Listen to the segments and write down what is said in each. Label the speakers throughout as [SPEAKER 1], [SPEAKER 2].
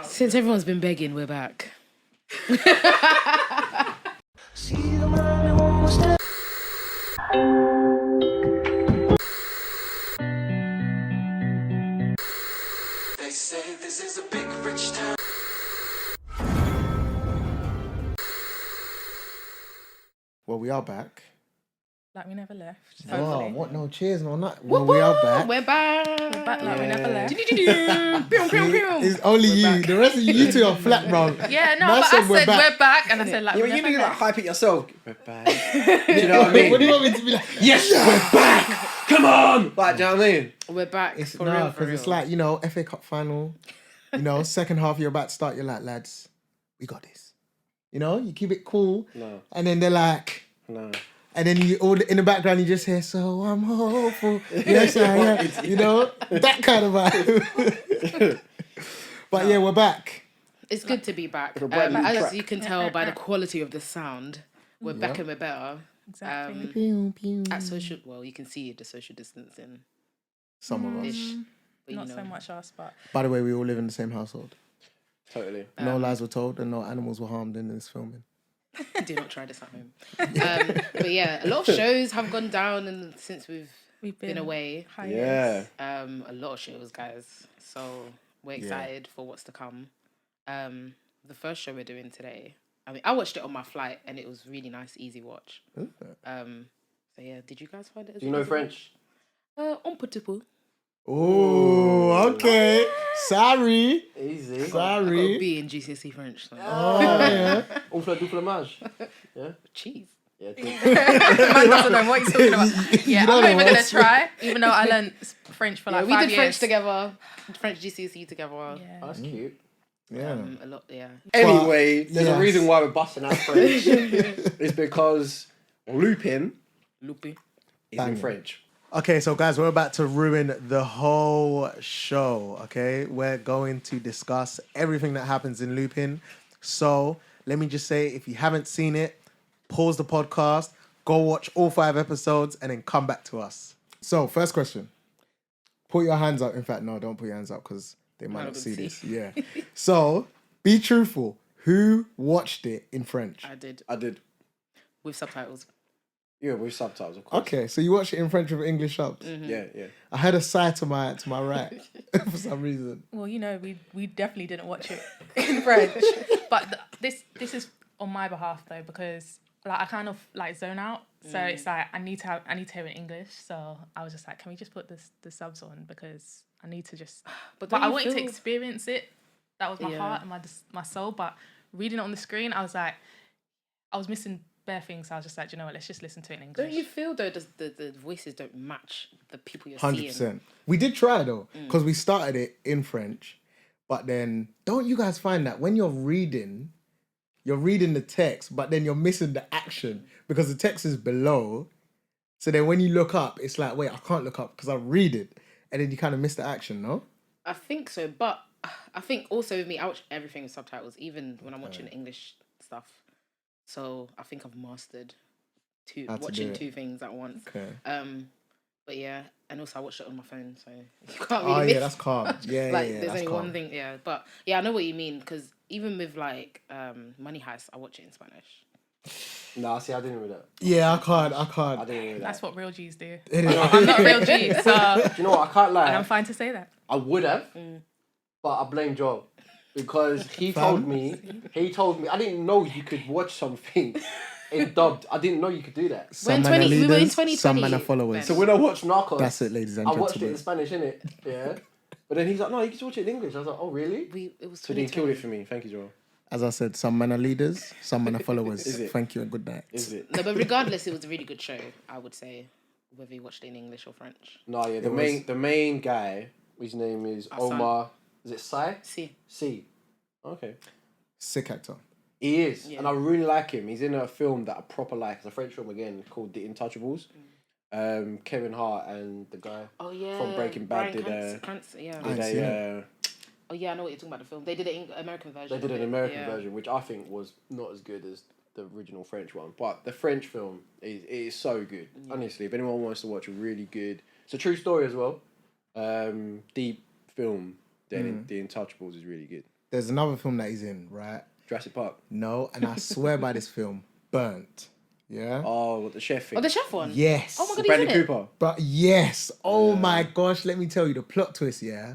[SPEAKER 1] Since everyone's been begging, we're back.
[SPEAKER 2] They say this is a big rich town.
[SPEAKER 3] Well, we are back.
[SPEAKER 4] Like we never left.
[SPEAKER 3] Oh,
[SPEAKER 4] Hopefully.
[SPEAKER 3] what? No, cheers, no, not. Well, we are back.
[SPEAKER 1] We're back.
[SPEAKER 4] We're back like we never left.
[SPEAKER 3] It's only you.
[SPEAKER 1] back.
[SPEAKER 3] The rest of you two are flat, bro.
[SPEAKER 4] Yeah, no,
[SPEAKER 3] Man
[SPEAKER 4] but
[SPEAKER 3] said
[SPEAKER 4] I
[SPEAKER 3] we're
[SPEAKER 4] said
[SPEAKER 3] back.
[SPEAKER 4] we're back, and I said like
[SPEAKER 5] Yeah,
[SPEAKER 4] we
[SPEAKER 5] but you
[SPEAKER 4] never
[SPEAKER 5] need to like
[SPEAKER 4] left.
[SPEAKER 5] hype it yourself. We're back. Do you know what I mean?
[SPEAKER 3] What do you want me to be like?
[SPEAKER 5] Yes, we're back. Come on. Like, do you know what I mean?
[SPEAKER 1] We're back.
[SPEAKER 3] It's
[SPEAKER 1] for
[SPEAKER 3] nah,
[SPEAKER 1] real, for
[SPEAKER 3] because it's
[SPEAKER 1] real.
[SPEAKER 3] like, you know, FA Cup final. You know, second half, you're about to start. You're like, lads, we got this. You know, you keep it cool.
[SPEAKER 5] No.
[SPEAKER 3] And then they're like,
[SPEAKER 5] No.
[SPEAKER 3] and then you all in the background, you just hear, so I'm hopeful. Yes, I am. You know, that kind of vibe. But yeah, we're back.
[SPEAKER 1] It's good to be back.
[SPEAKER 5] a brand new
[SPEAKER 1] As
[SPEAKER 5] track.
[SPEAKER 1] you can tell by the quality of the sound, we're back and we're better.
[SPEAKER 4] Exactly.
[SPEAKER 3] Pew, pew.
[SPEAKER 1] At social, well, you can see the social distancing
[SPEAKER 3] Some of us.
[SPEAKER 1] ish. But
[SPEAKER 4] Not
[SPEAKER 1] you know,
[SPEAKER 4] so much us, but
[SPEAKER 3] By the way, we all live in the same household.
[SPEAKER 5] Totally.
[SPEAKER 3] No lies were told and no animals were harmed in this filming.
[SPEAKER 1] do not try this at home. But yeah, a lot of shows have gone down and since we've been away.
[SPEAKER 4] hiatus.
[SPEAKER 5] Yeah.
[SPEAKER 1] A lot of shows, guys. So we're excited for what's to come. The first show we're doing today, I mean, I watched it on my flight and it was really nice, easy watch. So yeah, did you guys find it?
[SPEAKER 5] Do you know French?
[SPEAKER 1] Un petit peu.
[SPEAKER 3] Oh, okay. Sorry.
[SPEAKER 5] Easy.
[SPEAKER 1] I got a
[SPEAKER 3] Sorry.
[SPEAKER 1] B in GCSE French. So.
[SPEAKER 3] Oh, yeah.
[SPEAKER 5] Un fla du fromage. Yeah.
[SPEAKER 1] Cheese.
[SPEAKER 5] Yeah.
[SPEAKER 4] Man doesn't know what he's talking about. Yeah, I'm
[SPEAKER 3] know
[SPEAKER 4] not even
[SPEAKER 3] what?
[SPEAKER 4] gonna try, even though I learned French for
[SPEAKER 1] Yeah,
[SPEAKER 4] like
[SPEAKER 1] we
[SPEAKER 4] 5
[SPEAKER 1] did
[SPEAKER 4] years.
[SPEAKER 1] French together. French GCSE together.
[SPEAKER 4] Yeah.
[SPEAKER 5] That's cute.
[SPEAKER 3] Yeah.
[SPEAKER 1] A lot, yeah.
[SPEAKER 5] Anyway, there's
[SPEAKER 3] yes.
[SPEAKER 5] a reason why we're busting out French. It's because Lupin
[SPEAKER 1] Lupin.
[SPEAKER 5] is in French.
[SPEAKER 3] Okay, so guys, we're about to ruin the whole show, okay? We're going to discuss everything that happens in Lupin. So let me just say, if you haven't seen it, pause the podcast, go watch all 5 episodes, and then come back to us. So, first question. Put your hands up. In fact, no, don't put your hands up because they might not see this. Yeah. So, be truthful. Who watched it in French?
[SPEAKER 1] I did.
[SPEAKER 5] I did.
[SPEAKER 1] With subtitles.
[SPEAKER 5] Yeah, with subtitles, of course.
[SPEAKER 3] Okay, so you watched it in French with English subs.
[SPEAKER 5] Yeah, yeah.
[SPEAKER 3] I had a side to my right for some reason.
[SPEAKER 4] Well, you know, we definitely didn't watch it in French. But this is on my behalf though, because like I kind of like zone out. So it's like I need to hear it in English. So I was just like, can we just put the subs on, because I need to just. But I wanted to experience it. That was my heart and my soul. But reading it on the screen, I was like, I was missing bare things. So I was just like, you know what? Let's just listen to it in English.
[SPEAKER 1] Don't you feel though the voices don't match the people you're
[SPEAKER 3] 100%.
[SPEAKER 1] seeing?
[SPEAKER 3] We did try though, because we started it in French, but then don't you guys find that when you're reading the text, but then you're missing the action because the text is below. So then when you look up, it's like, wait, I can't look up because I read it, and then you kind of miss the action, no?
[SPEAKER 1] I think so, but I think also with me, I watch everything with subtitles, even when I'm watching English stuff. So I think I've mastered watching 2 things at once.
[SPEAKER 3] Okay.
[SPEAKER 1] But yeah, and also I watched it on my phone, so you can't really.
[SPEAKER 3] Oh
[SPEAKER 1] miss.
[SPEAKER 3] yeah, that's calm. Yeah,
[SPEAKER 1] Like
[SPEAKER 3] yeah,
[SPEAKER 1] there's
[SPEAKER 3] that's
[SPEAKER 1] only
[SPEAKER 3] calm.
[SPEAKER 1] one thing, yeah. But yeah, I know what you mean, because even with like Money Heist, I watch it in Spanish.
[SPEAKER 5] Nah, see, I didn't read that.
[SPEAKER 3] Yeah, I can't.
[SPEAKER 5] I didn't read that.
[SPEAKER 4] That's what real G's do.
[SPEAKER 3] It is.
[SPEAKER 4] I'm not a real G, so
[SPEAKER 5] Do you know what? I can't lie.
[SPEAKER 4] and I'm fine to say that.
[SPEAKER 5] I would have, but I blame Joe. Because he told me, I didn't know you could watch something in dubbed. I didn't know you could do that.
[SPEAKER 3] Some
[SPEAKER 1] We're
[SPEAKER 3] men are
[SPEAKER 1] in 20 we were in
[SPEAKER 3] leaders,
[SPEAKER 1] 2020.
[SPEAKER 3] some men are followers.
[SPEAKER 5] So when I watched Narcos,
[SPEAKER 3] That's it, ladies and
[SPEAKER 5] I watched it
[SPEAKER 3] gentlemen.
[SPEAKER 5] in Spanish, innit? Yeah. But then he's like, no, you can watch it in English. I was like, oh, really?
[SPEAKER 1] It was
[SPEAKER 5] So he killed
[SPEAKER 1] 2020.
[SPEAKER 5] it for me. Thank you, Joe.
[SPEAKER 3] As I said, some men are leaders, some men are followers.
[SPEAKER 5] Is it?
[SPEAKER 3] Thank you and good night.
[SPEAKER 5] Is it?
[SPEAKER 1] No, but regardless, it was a really good show, I would say, whether you watched it in English or French.
[SPEAKER 5] No, yeah,
[SPEAKER 3] was-
[SPEAKER 5] the main guy, his name is Omar. Is it Sai?
[SPEAKER 1] See,
[SPEAKER 5] C. Okay.
[SPEAKER 3] Sick actor.
[SPEAKER 5] He is,
[SPEAKER 1] Yeah.
[SPEAKER 5] and I really like him. He's in a film that I proper like. It's a French film again called The Intouchables. Kevin Hart and the guy
[SPEAKER 1] oh yeah,
[SPEAKER 5] from Breaking Bad
[SPEAKER 1] Bryan
[SPEAKER 5] did
[SPEAKER 1] Cranston, yeah.
[SPEAKER 3] I ain't seen it.
[SPEAKER 1] Oh yeah, I know what you're talking about. The film they did an American version.
[SPEAKER 5] They did
[SPEAKER 1] of
[SPEAKER 5] an
[SPEAKER 1] it,
[SPEAKER 5] American
[SPEAKER 1] yeah.
[SPEAKER 5] version, which I think was not as good as the original French one. But the French film is so good. Honestly, if anyone wants to watch a really good, it's a true story as well. Deep film. Then The Intouchables is really good.
[SPEAKER 3] there's another film that he's in, right?
[SPEAKER 5] Jurassic Park.
[SPEAKER 3] No, and I swear by this film, Burnt. Yeah.
[SPEAKER 5] Oh, the chef thing.
[SPEAKER 1] Oh, the chef one.
[SPEAKER 3] Yes.
[SPEAKER 1] Oh my god, he's
[SPEAKER 5] Bradley
[SPEAKER 1] in it.
[SPEAKER 5] Cooper.
[SPEAKER 3] But yes. Oh my gosh. Let me tell you the plot twist. Yeah.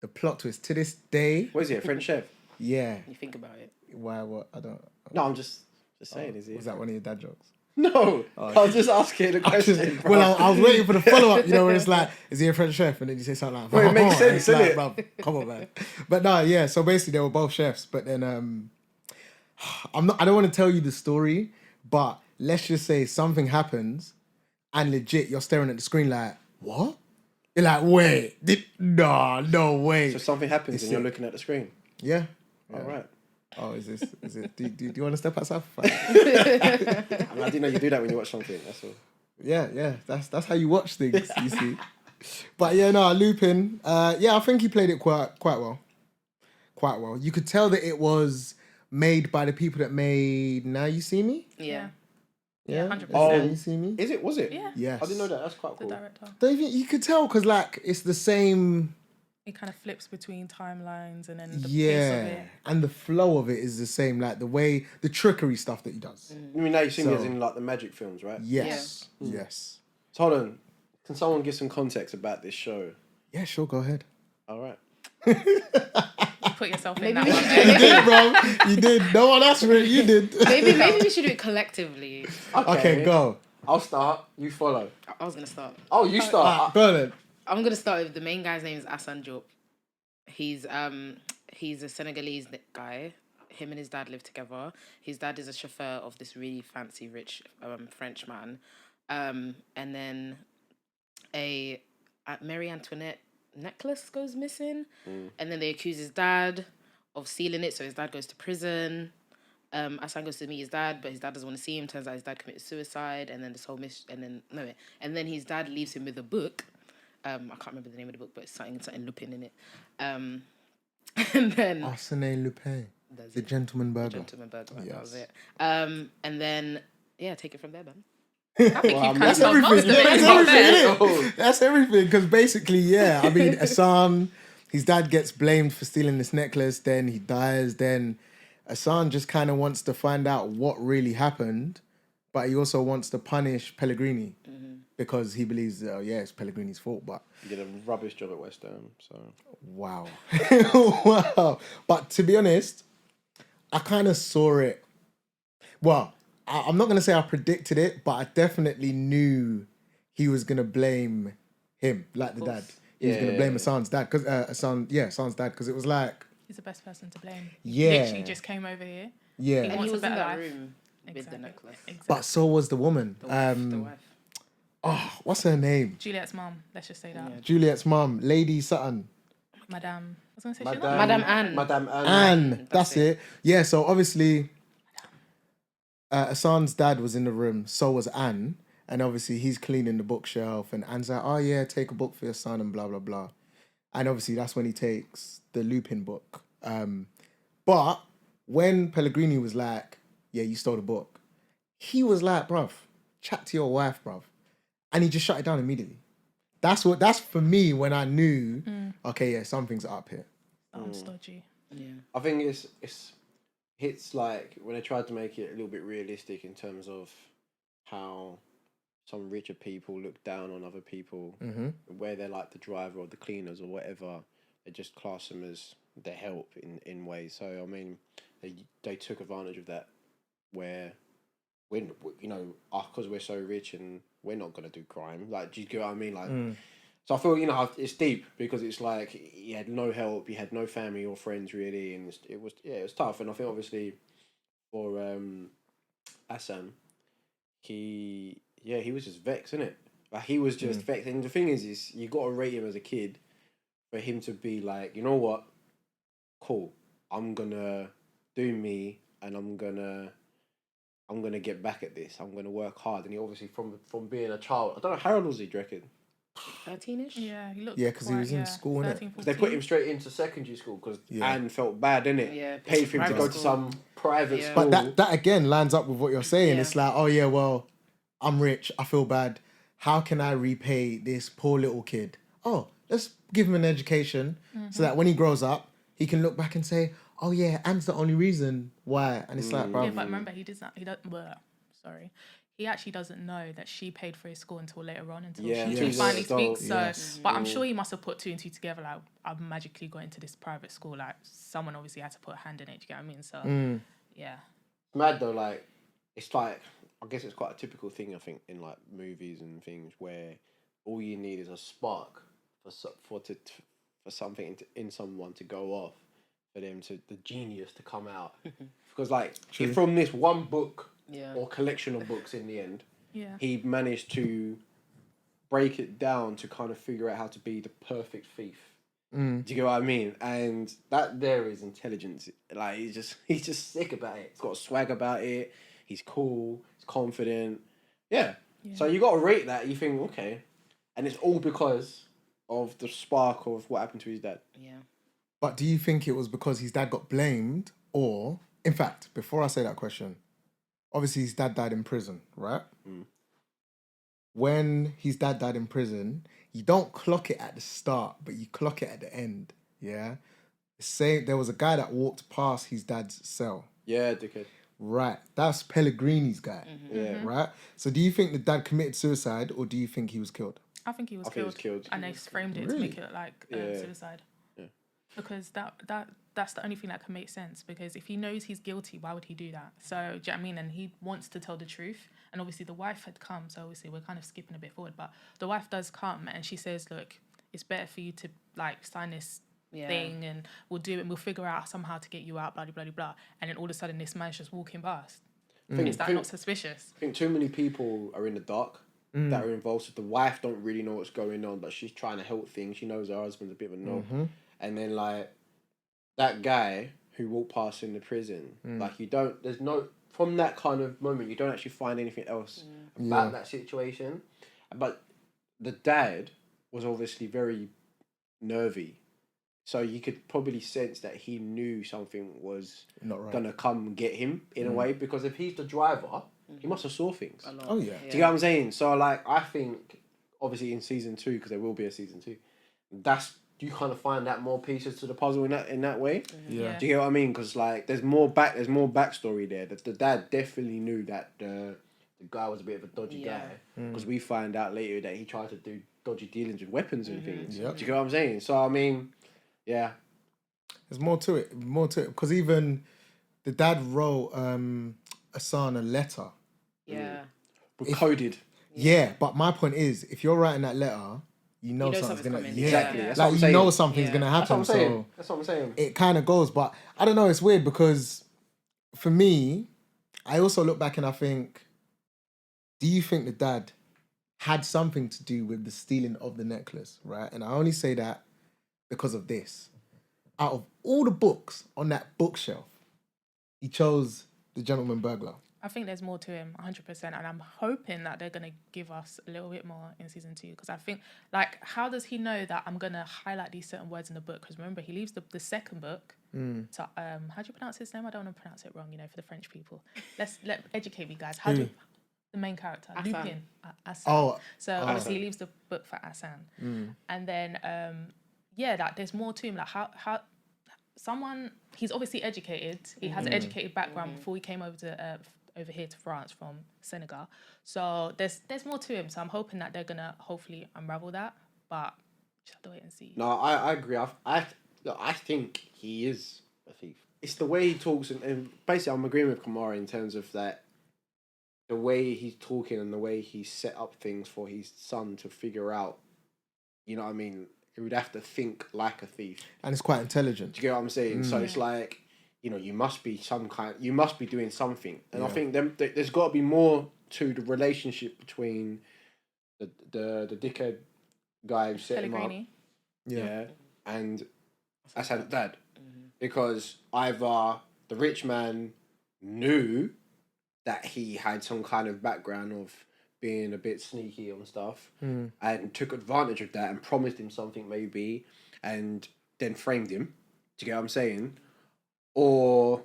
[SPEAKER 3] The plot twist to this day.
[SPEAKER 5] What is he, a French chef?
[SPEAKER 3] Yeah.
[SPEAKER 1] You think about it.
[SPEAKER 3] Why? What? I don't.
[SPEAKER 5] No, I'm just saying, is he?
[SPEAKER 3] Was that one of your dad jokes?
[SPEAKER 5] No, I was just asking a question. bro.
[SPEAKER 3] Well, I was waiting for the follow up. You know, where it's like, is he a French chef? And then you say something like,
[SPEAKER 5] Well, it makes
[SPEAKER 3] and
[SPEAKER 5] sense,
[SPEAKER 3] it's like,
[SPEAKER 5] innit?
[SPEAKER 3] bruv, come on, man. But no, yeah. So basically, they were both chefs. But then, I'm not. I don't want to tell you the story, but let's just say something happens, and legit, you're staring at the screen like, what? You're like, wait, no way.
[SPEAKER 5] So something happens and you're looking at the screen.
[SPEAKER 3] Yeah.
[SPEAKER 5] All right.
[SPEAKER 3] Oh, is it? Do you want to step outside for 5
[SPEAKER 5] I didn't know you do that when you watch something. That's all.
[SPEAKER 3] Yeah. That's how you watch things. You see. But yeah, no, Lupin. I think he played it quite well. Quite well. You could tell that it was made by the people that made Now You See Me.
[SPEAKER 1] Yeah.
[SPEAKER 3] Yeah,
[SPEAKER 4] 100%.
[SPEAKER 3] Now You See Me.
[SPEAKER 5] Is it? Was it?
[SPEAKER 4] Yeah.
[SPEAKER 3] Yes.
[SPEAKER 5] I didn't know that. That's quite
[SPEAKER 4] The
[SPEAKER 5] cool.
[SPEAKER 4] director.
[SPEAKER 3] Don't you could tell because like it's the same.
[SPEAKER 4] It kind of flips between timelines and then the pace of
[SPEAKER 3] Yeah,
[SPEAKER 4] it.
[SPEAKER 3] and the flow of it is the same. Like the way the trickery stuff that he does.
[SPEAKER 5] I mean, Now You See Me
[SPEAKER 3] So-
[SPEAKER 5] as in like the magic films, right?
[SPEAKER 3] Yes. Yes.
[SPEAKER 5] So hold on. Can someone give some context about this show?
[SPEAKER 3] Yeah, sure. Go ahead.
[SPEAKER 5] All right.
[SPEAKER 4] Put yourself in
[SPEAKER 1] Maybe
[SPEAKER 4] that
[SPEAKER 1] we
[SPEAKER 4] one.
[SPEAKER 1] should
[SPEAKER 3] You did, bro. You did. No one else really. You did.
[SPEAKER 1] Maybe we should do it collectively.
[SPEAKER 3] Okay, go.
[SPEAKER 5] I'll start. You follow.
[SPEAKER 1] I was gonna start.
[SPEAKER 5] Oh, you start.
[SPEAKER 3] Go then.
[SPEAKER 1] I'm gonna start with the main guy's name is Hassan Diop. He's a Senegalese guy. Him and his dad live together. His dad is a chauffeur of this really fancy, rich French man. And then a Marie Antoinette necklace goes missing, and then they accuse his dad of stealing it. So his dad goes to prison. Hassan goes to meet his dad, but his dad doesn't want to see him. Turns out his dad committed suicide, and then this whole and then his dad leaves him with a book. I can't remember the name of the book, but it's something Lupin in it. And then
[SPEAKER 3] Arsène Lupin, the Gentleman Burger.
[SPEAKER 1] Gentleman Burger, that was
[SPEAKER 3] Yes.
[SPEAKER 1] it. And then take it from there, man.
[SPEAKER 4] I think you kind of
[SPEAKER 3] That's
[SPEAKER 4] told most of
[SPEAKER 3] everything.
[SPEAKER 4] it.
[SPEAKER 3] That's
[SPEAKER 4] Not
[SPEAKER 3] everything,
[SPEAKER 4] there.
[SPEAKER 3] innit? That's everything. Because basically, yeah, I mean, Hassan, his dad gets blamed for stealing this necklace. Then he dies. Then Hassan just kind of wants to find out what really happened, but he also wants to punish Pellegrini because he believes, it's Pellegrini's fault. But
[SPEAKER 5] You did a rubbish job at West Ham. So
[SPEAKER 3] wow, wow. But to be honest, I kind of saw it. Well, I'm not going to say I predicted it, but I definitely knew he was going to blame him, like the dad. He was going to blame Hassan's dad, because Hassan's dad, because it was like,
[SPEAKER 4] He's the best person to blame.
[SPEAKER 3] Yeah.
[SPEAKER 4] Literally just came over here.
[SPEAKER 3] yeah.
[SPEAKER 1] And
[SPEAKER 4] wants
[SPEAKER 1] he
[SPEAKER 4] a
[SPEAKER 1] was in
[SPEAKER 4] better
[SPEAKER 1] that
[SPEAKER 4] life.
[SPEAKER 1] room with the
[SPEAKER 4] Exactly.
[SPEAKER 1] necklace.
[SPEAKER 4] Exactly.
[SPEAKER 3] But so was the woman.
[SPEAKER 1] The wife.
[SPEAKER 3] Oh, what's her name?
[SPEAKER 4] Juliet's mum. Let's just say that.
[SPEAKER 3] Juliet's mum, Lady Sutton.
[SPEAKER 4] Madame. I was going to say she's not.
[SPEAKER 1] Madame Anne.
[SPEAKER 5] Madame Anne.
[SPEAKER 3] Anne, that's it. Yeah, so obviously, Hassan's dad was in the room, so was Anne. And obviously, he's cleaning the bookshelf, and Anne's like, oh yeah, take a book for your son, and blah, blah, blah. And obviously, that's when he takes the Lupin book. But when Pellegrini was like, yeah, you stole the book, he was like, bruv, chat to your wife, bruv. And he just shut it down immediately. That's for me when I knew, okay, yeah, something's up here.
[SPEAKER 4] Sounds dodgy.
[SPEAKER 1] Yeah.
[SPEAKER 5] I think it's like when they tried to make it a little bit realistic in terms of how some richer people look down on other people, where they're like the driver or the cleaners or whatever. They just class them as their help in ways. So I mean, they took advantage of that, where when because we're so rich and we're not gonna do crime. Like, do you get what I mean? Like, so I feel it's deep because it's like he had no help, he had no family or friends really, and it was tough. And I think obviously for Hassan, he was just vexed, innit? Like, he was just vexed. And the thing is you got to rate him as a kid for him to be like, you know what, cool, I'm gonna do me, and I'm gonna get back at this. I'm gonna work hard. And he obviously from being a child, I don't know how old was he, do you reckon?
[SPEAKER 1] 13ish?
[SPEAKER 4] Yeah, he looked.
[SPEAKER 3] Yeah, 'cause he was in school, innit?
[SPEAKER 4] 13,
[SPEAKER 5] Because they put him straight into secondary school because
[SPEAKER 3] Yeah.
[SPEAKER 5] Anne felt bad, innit?
[SPEAKER 1] Yeah,
[SPEAKER 5] Paid for him to
[SPEAKER 1] private
[SPEAKER 5] go to
[SPEAKER 1] school.
[SPEAKER 5] some private
[SPEAKER 1] Yeah.
[SPEAKER 5] school.
[SPEAKER 3] But that again lines up with what you're saying.
[SPEAKER 1] Yeah.
[SPEAKER 3] It's like, oh yeah, well, I'm rich, I feel bad. How can I repay this poor little kid? Oh, let's give him an education so that when he grows up, he can look back and say, oh yeah, Anne's the only reason why. And it's like, bro,
[SPEAKER 4] Yeah, but remember, he doesn't. Sorry, he actually doesn't know that she paid for his school until later on, until she
[SPEAKER 3] Yes.
[SPEAKER 4] finally
[SPEAKER 5] Adult,
[SPEAKER 4] speaks. So,
[SPEAKER 3] yes.
[SPEAKER 4] but I'm sure he must have put two and two together. Like, I've magically got into this private school. Like, someone obviously had to put a hand in it. Do you get what I mean? So, yeah.
[SPEAKER 5] Mad though, like it's like I guess it's quite a typical thing I think in like movies and things where all you need is a spark for something in someone to go off for them to the genius to come out because like if from this one book or collection of books in the end he managed to break it down to kind of figure out how to be the perfect thief. Do you get what I mean? And that there is intelligence. Like he's just sick about it. He's got a swag about it. He's cool. He's confident. Yeah. So you got to rate that. You think okay, and it's all because of the spark of what happened to his dad.
[SPEAKER 1] Yeah.
[SPEAKER 3] But do you think it was because his dad got blamed, or in fact, before I say that question, obviously his dad died in prison, right? When his dad died in prison, you don't clock it at the start, but you clock it at the end. Yeah. Say there was a guy that walked past his dad's cell.
[SPEAKER 5] Yeah, dickhead.
[SPEAKER 3] Right. That's Pellegrini's guy.
[SPEAKER 5] Yeah.
[SPEAKER 3] Right. So do you think the dad committed suicide, or do you think he was killed?
[SPEAKER 4] I think he was killed. And they framed it to make it look like suicide.
[SPEAKER 5] Yeah.
[SPEAKER 4] Because that's the only thing that can make sense. Because if he knows he's guilty, why would he do that? So, do you know what I mean? And he wants to tell the truth. And obviously the wife had come, so obviously we're kind of skipping a bit forward. But the wife does come and she says, look, it's better for you to like sign this thing and we'll do it and we'll figure out somehow to get you out, blah, blah, blah, blah. And then all of a sudden this man's just walking past. Is that not suspicious?
[SPEAKER 5] I think too many people are in the dark that are involved. So the wife don't really know what's going on, but she's trying to help things. She knows her husband's a bit of a knob. And then like that guy who walked past in the prison, like there's no, from that kind of moment, you don't actually find anything else about that situation. But the dad was obviously very nervy. So you could probably sense that he knew something was
[SPEAKER 3] Not right.
[SPEAKER 5] going to come get him in a way. Because if he's the driver, he must have saw things.
[SPEAKER 3] Oh, yeah.
[SPEAKER 5] Do you get what I'm saying? So, like, I think, obviously in season 2, because there will be a season 2, you kind of find that more pieces to the puzzle in that way.
[SPEAKER 3] Yeah.
[SPEAKER 5] Do you get what I mean? Because like there's more backstory there. The dad definitely knew that the guy was a bit of a dodgy guy because we find out later that he tried to do dodgy dealings with weapons and things.
[SPEAKER 3] Yep.
[SPEAKER 5] Do you get what I'm saying? So I mean, yeah,
[SPEAKER 3] there's more to it. Because even the dad wrote Asana a letter.
[SPEAKER 1] Yeah.
[SPEAKER 5] Coded.
[SPEAKER 3] Yeah, but my point is, if you're writing that letter, you know something's gonna
[SPEAKER 1] coming.
[SPEAKER 5] Exactly.
[SPEAKER 1] Yeah.
[SPEAKER 5] That's
[SPEAKER 3] like
[SPEAKER 5] what I'm
[SPEAKER 3] you
[SPEAKER 5] saying.
[SPEAKER 3] know something's gonna happen. So
[SPEAKER 5] That's what I'm saying.
[SPEAKER 3] it kind of goes. But I don't know. It's weird because for me, I also look back and I think, do you think the dad had something to do with the stealing of the necklace, right? And I only say that because of this. Out of all the books on that bookshelf, he chose The Gentleman Burglar.
[SPEAKER 4] I think there's more to him, 100%, and I'm hoping that they're going to give us a little bit more in season 2, because I think, like, how does he know that I'm going to highlight these certain words in the book? Because remember, he leaves the second book to, how do you pronounce his name? I don't want to pronounce it wrong, for the French people. Let educate me, guys. How do the main character,
[SPEAKER 1] Hassan.
[SPEAKER 4] Lupin, Hassan.
[SPEAKER 3] Oh,
[SPEAKER 4] so obviously he leaves the book for Hassan, and then that there's more to him. Like how someone, he's obviously educated. He has an educated background before he came over here to France from Senegal. So there's more to him. So I'm hoping that they're gonna hopefully unravel that. But just have to wait and see.
[SPEAKER 5] No, I agree. I think he is a thief. It's the way he talks, and basically I'm agreeing with Kamara in terms of that. The way he's talking and the way he set up things for his son to figure out, you know what I mean? He would have to think like a thief.
[SPEAKER 3] And it's quite intelligent.
[SPEAKER 5] Do you get what I'm saying? So it's like, you must be you must be doing something. And I think there's got to be more to the relationship between the dickhead guy who set him up. Yeah. And Hassan's dad. Because either the rich man knew that he had some kind of background of being a bit sneaky and stuff and took advantage of that and promised him something maybe and then framed him. Do you get what I'm saying? Or,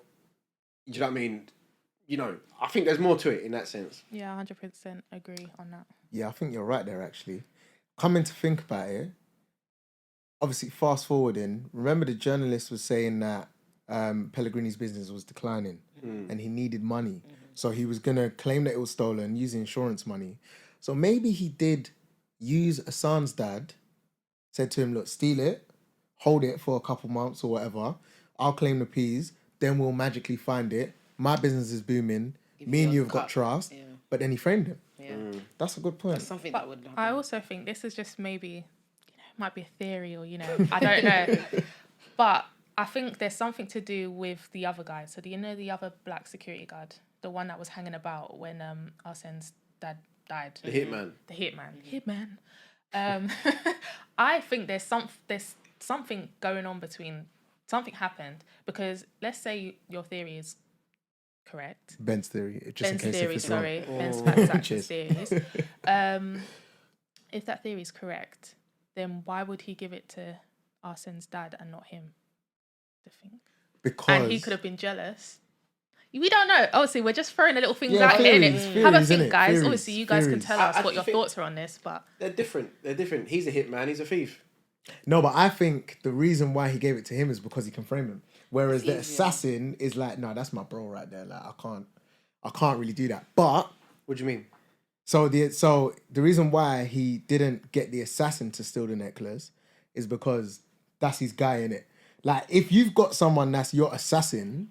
[SPEAKER 5] do you know what I mean? I think there's more to it in that sense.
[SPEAKER 4] Yeah, 100% agree on that.
[SPEAKER 3] Yeah, I think you're right there, actually. Coming to think about it, obviously fast forwarding, remember the journalist was saying that Pellegrini's business was declining and he needed money. So he was going to claim that it was stolen, use the insurance money. So maybe he did use Hassan's dad, said to him, look, steal it, hold it for a couple months or whatever. I'll claim the peas. Then we'll magically find it. My business is booming. Me and you have got trust.
[SPEAKER 1] Yeah.
[SPEAKER 3] But then he framed him.
[SPEAKER 1] Yeah.
[SPEAKER 3] That's a good point.
[SPEAKER 1] That's something that would happen.
[SPEAKER 4] I also think this is just maybe, might be a theory or, I don't know. But I think there's something to do with the other guy. So do you know the other black security guard? The one that was hanging about when Arsene's dad died.
[SPEAKER 5] The hitman.
[SPEAKER 4] The hitman. I think there's something going on between... Something happened because let's say your theory is correct.
[SPEAKER 3] Ben's theory. Just
[SPEAKER 4] Ben's
[SPEAKER 3] in case
[SPEAKER 4] theory,
[SPEAKER 3] if it's
[SPEAKER 4] sorry.
[SPEAKER 3] wrong.
[SPEAKER 4] Ben's facts, actions,
[SPEAKER 3] Cheers.
[SPEAKER 4] theories. If that theory is correct, then why would he give it to Arsene's dad and not him? The thing.
[SPEAKER 3] Because...
[SPEAKER 4] And he could have been jealous. We don't know. Obviously, we're just throwing little things out here.
[SPEAKER 3] theories,
[SPEAKER 4] Have a
[SPEAKER 3] theories,
[SPEAKER 4] think,
[SPEAKER 3] innit?
[SPEAKER 4] guys.
[SPEAKER 3] Theories,
[SPEAKER 4] Obviously, you guys can
[SPEAKER 3] theories.
[SPEAKER 4] tell us
[SPEAKER 5] I
[SPEAKER 4] what your
[SPEAKER 5] think-
[SPEAKER 4] thoughts are on this, but...
[SPEAKER 5] They're different. He's a hitman. He's a thief.
[SPEAKER 3] No, but I think the reason why he gave it to him is because he can frame him. Whereas the
[SPEAKER 1] easier.
[SPEAKER 3] assassin is like, no, that's my bro right there. Like, I can't really do that. But
[SPEAKER 5] What do you mean?
[SPEAKER 3] so the reason why he didn't get the assassin to steal the necklace is because that's his guy, innit? Like, if you've got someone that's your assassin,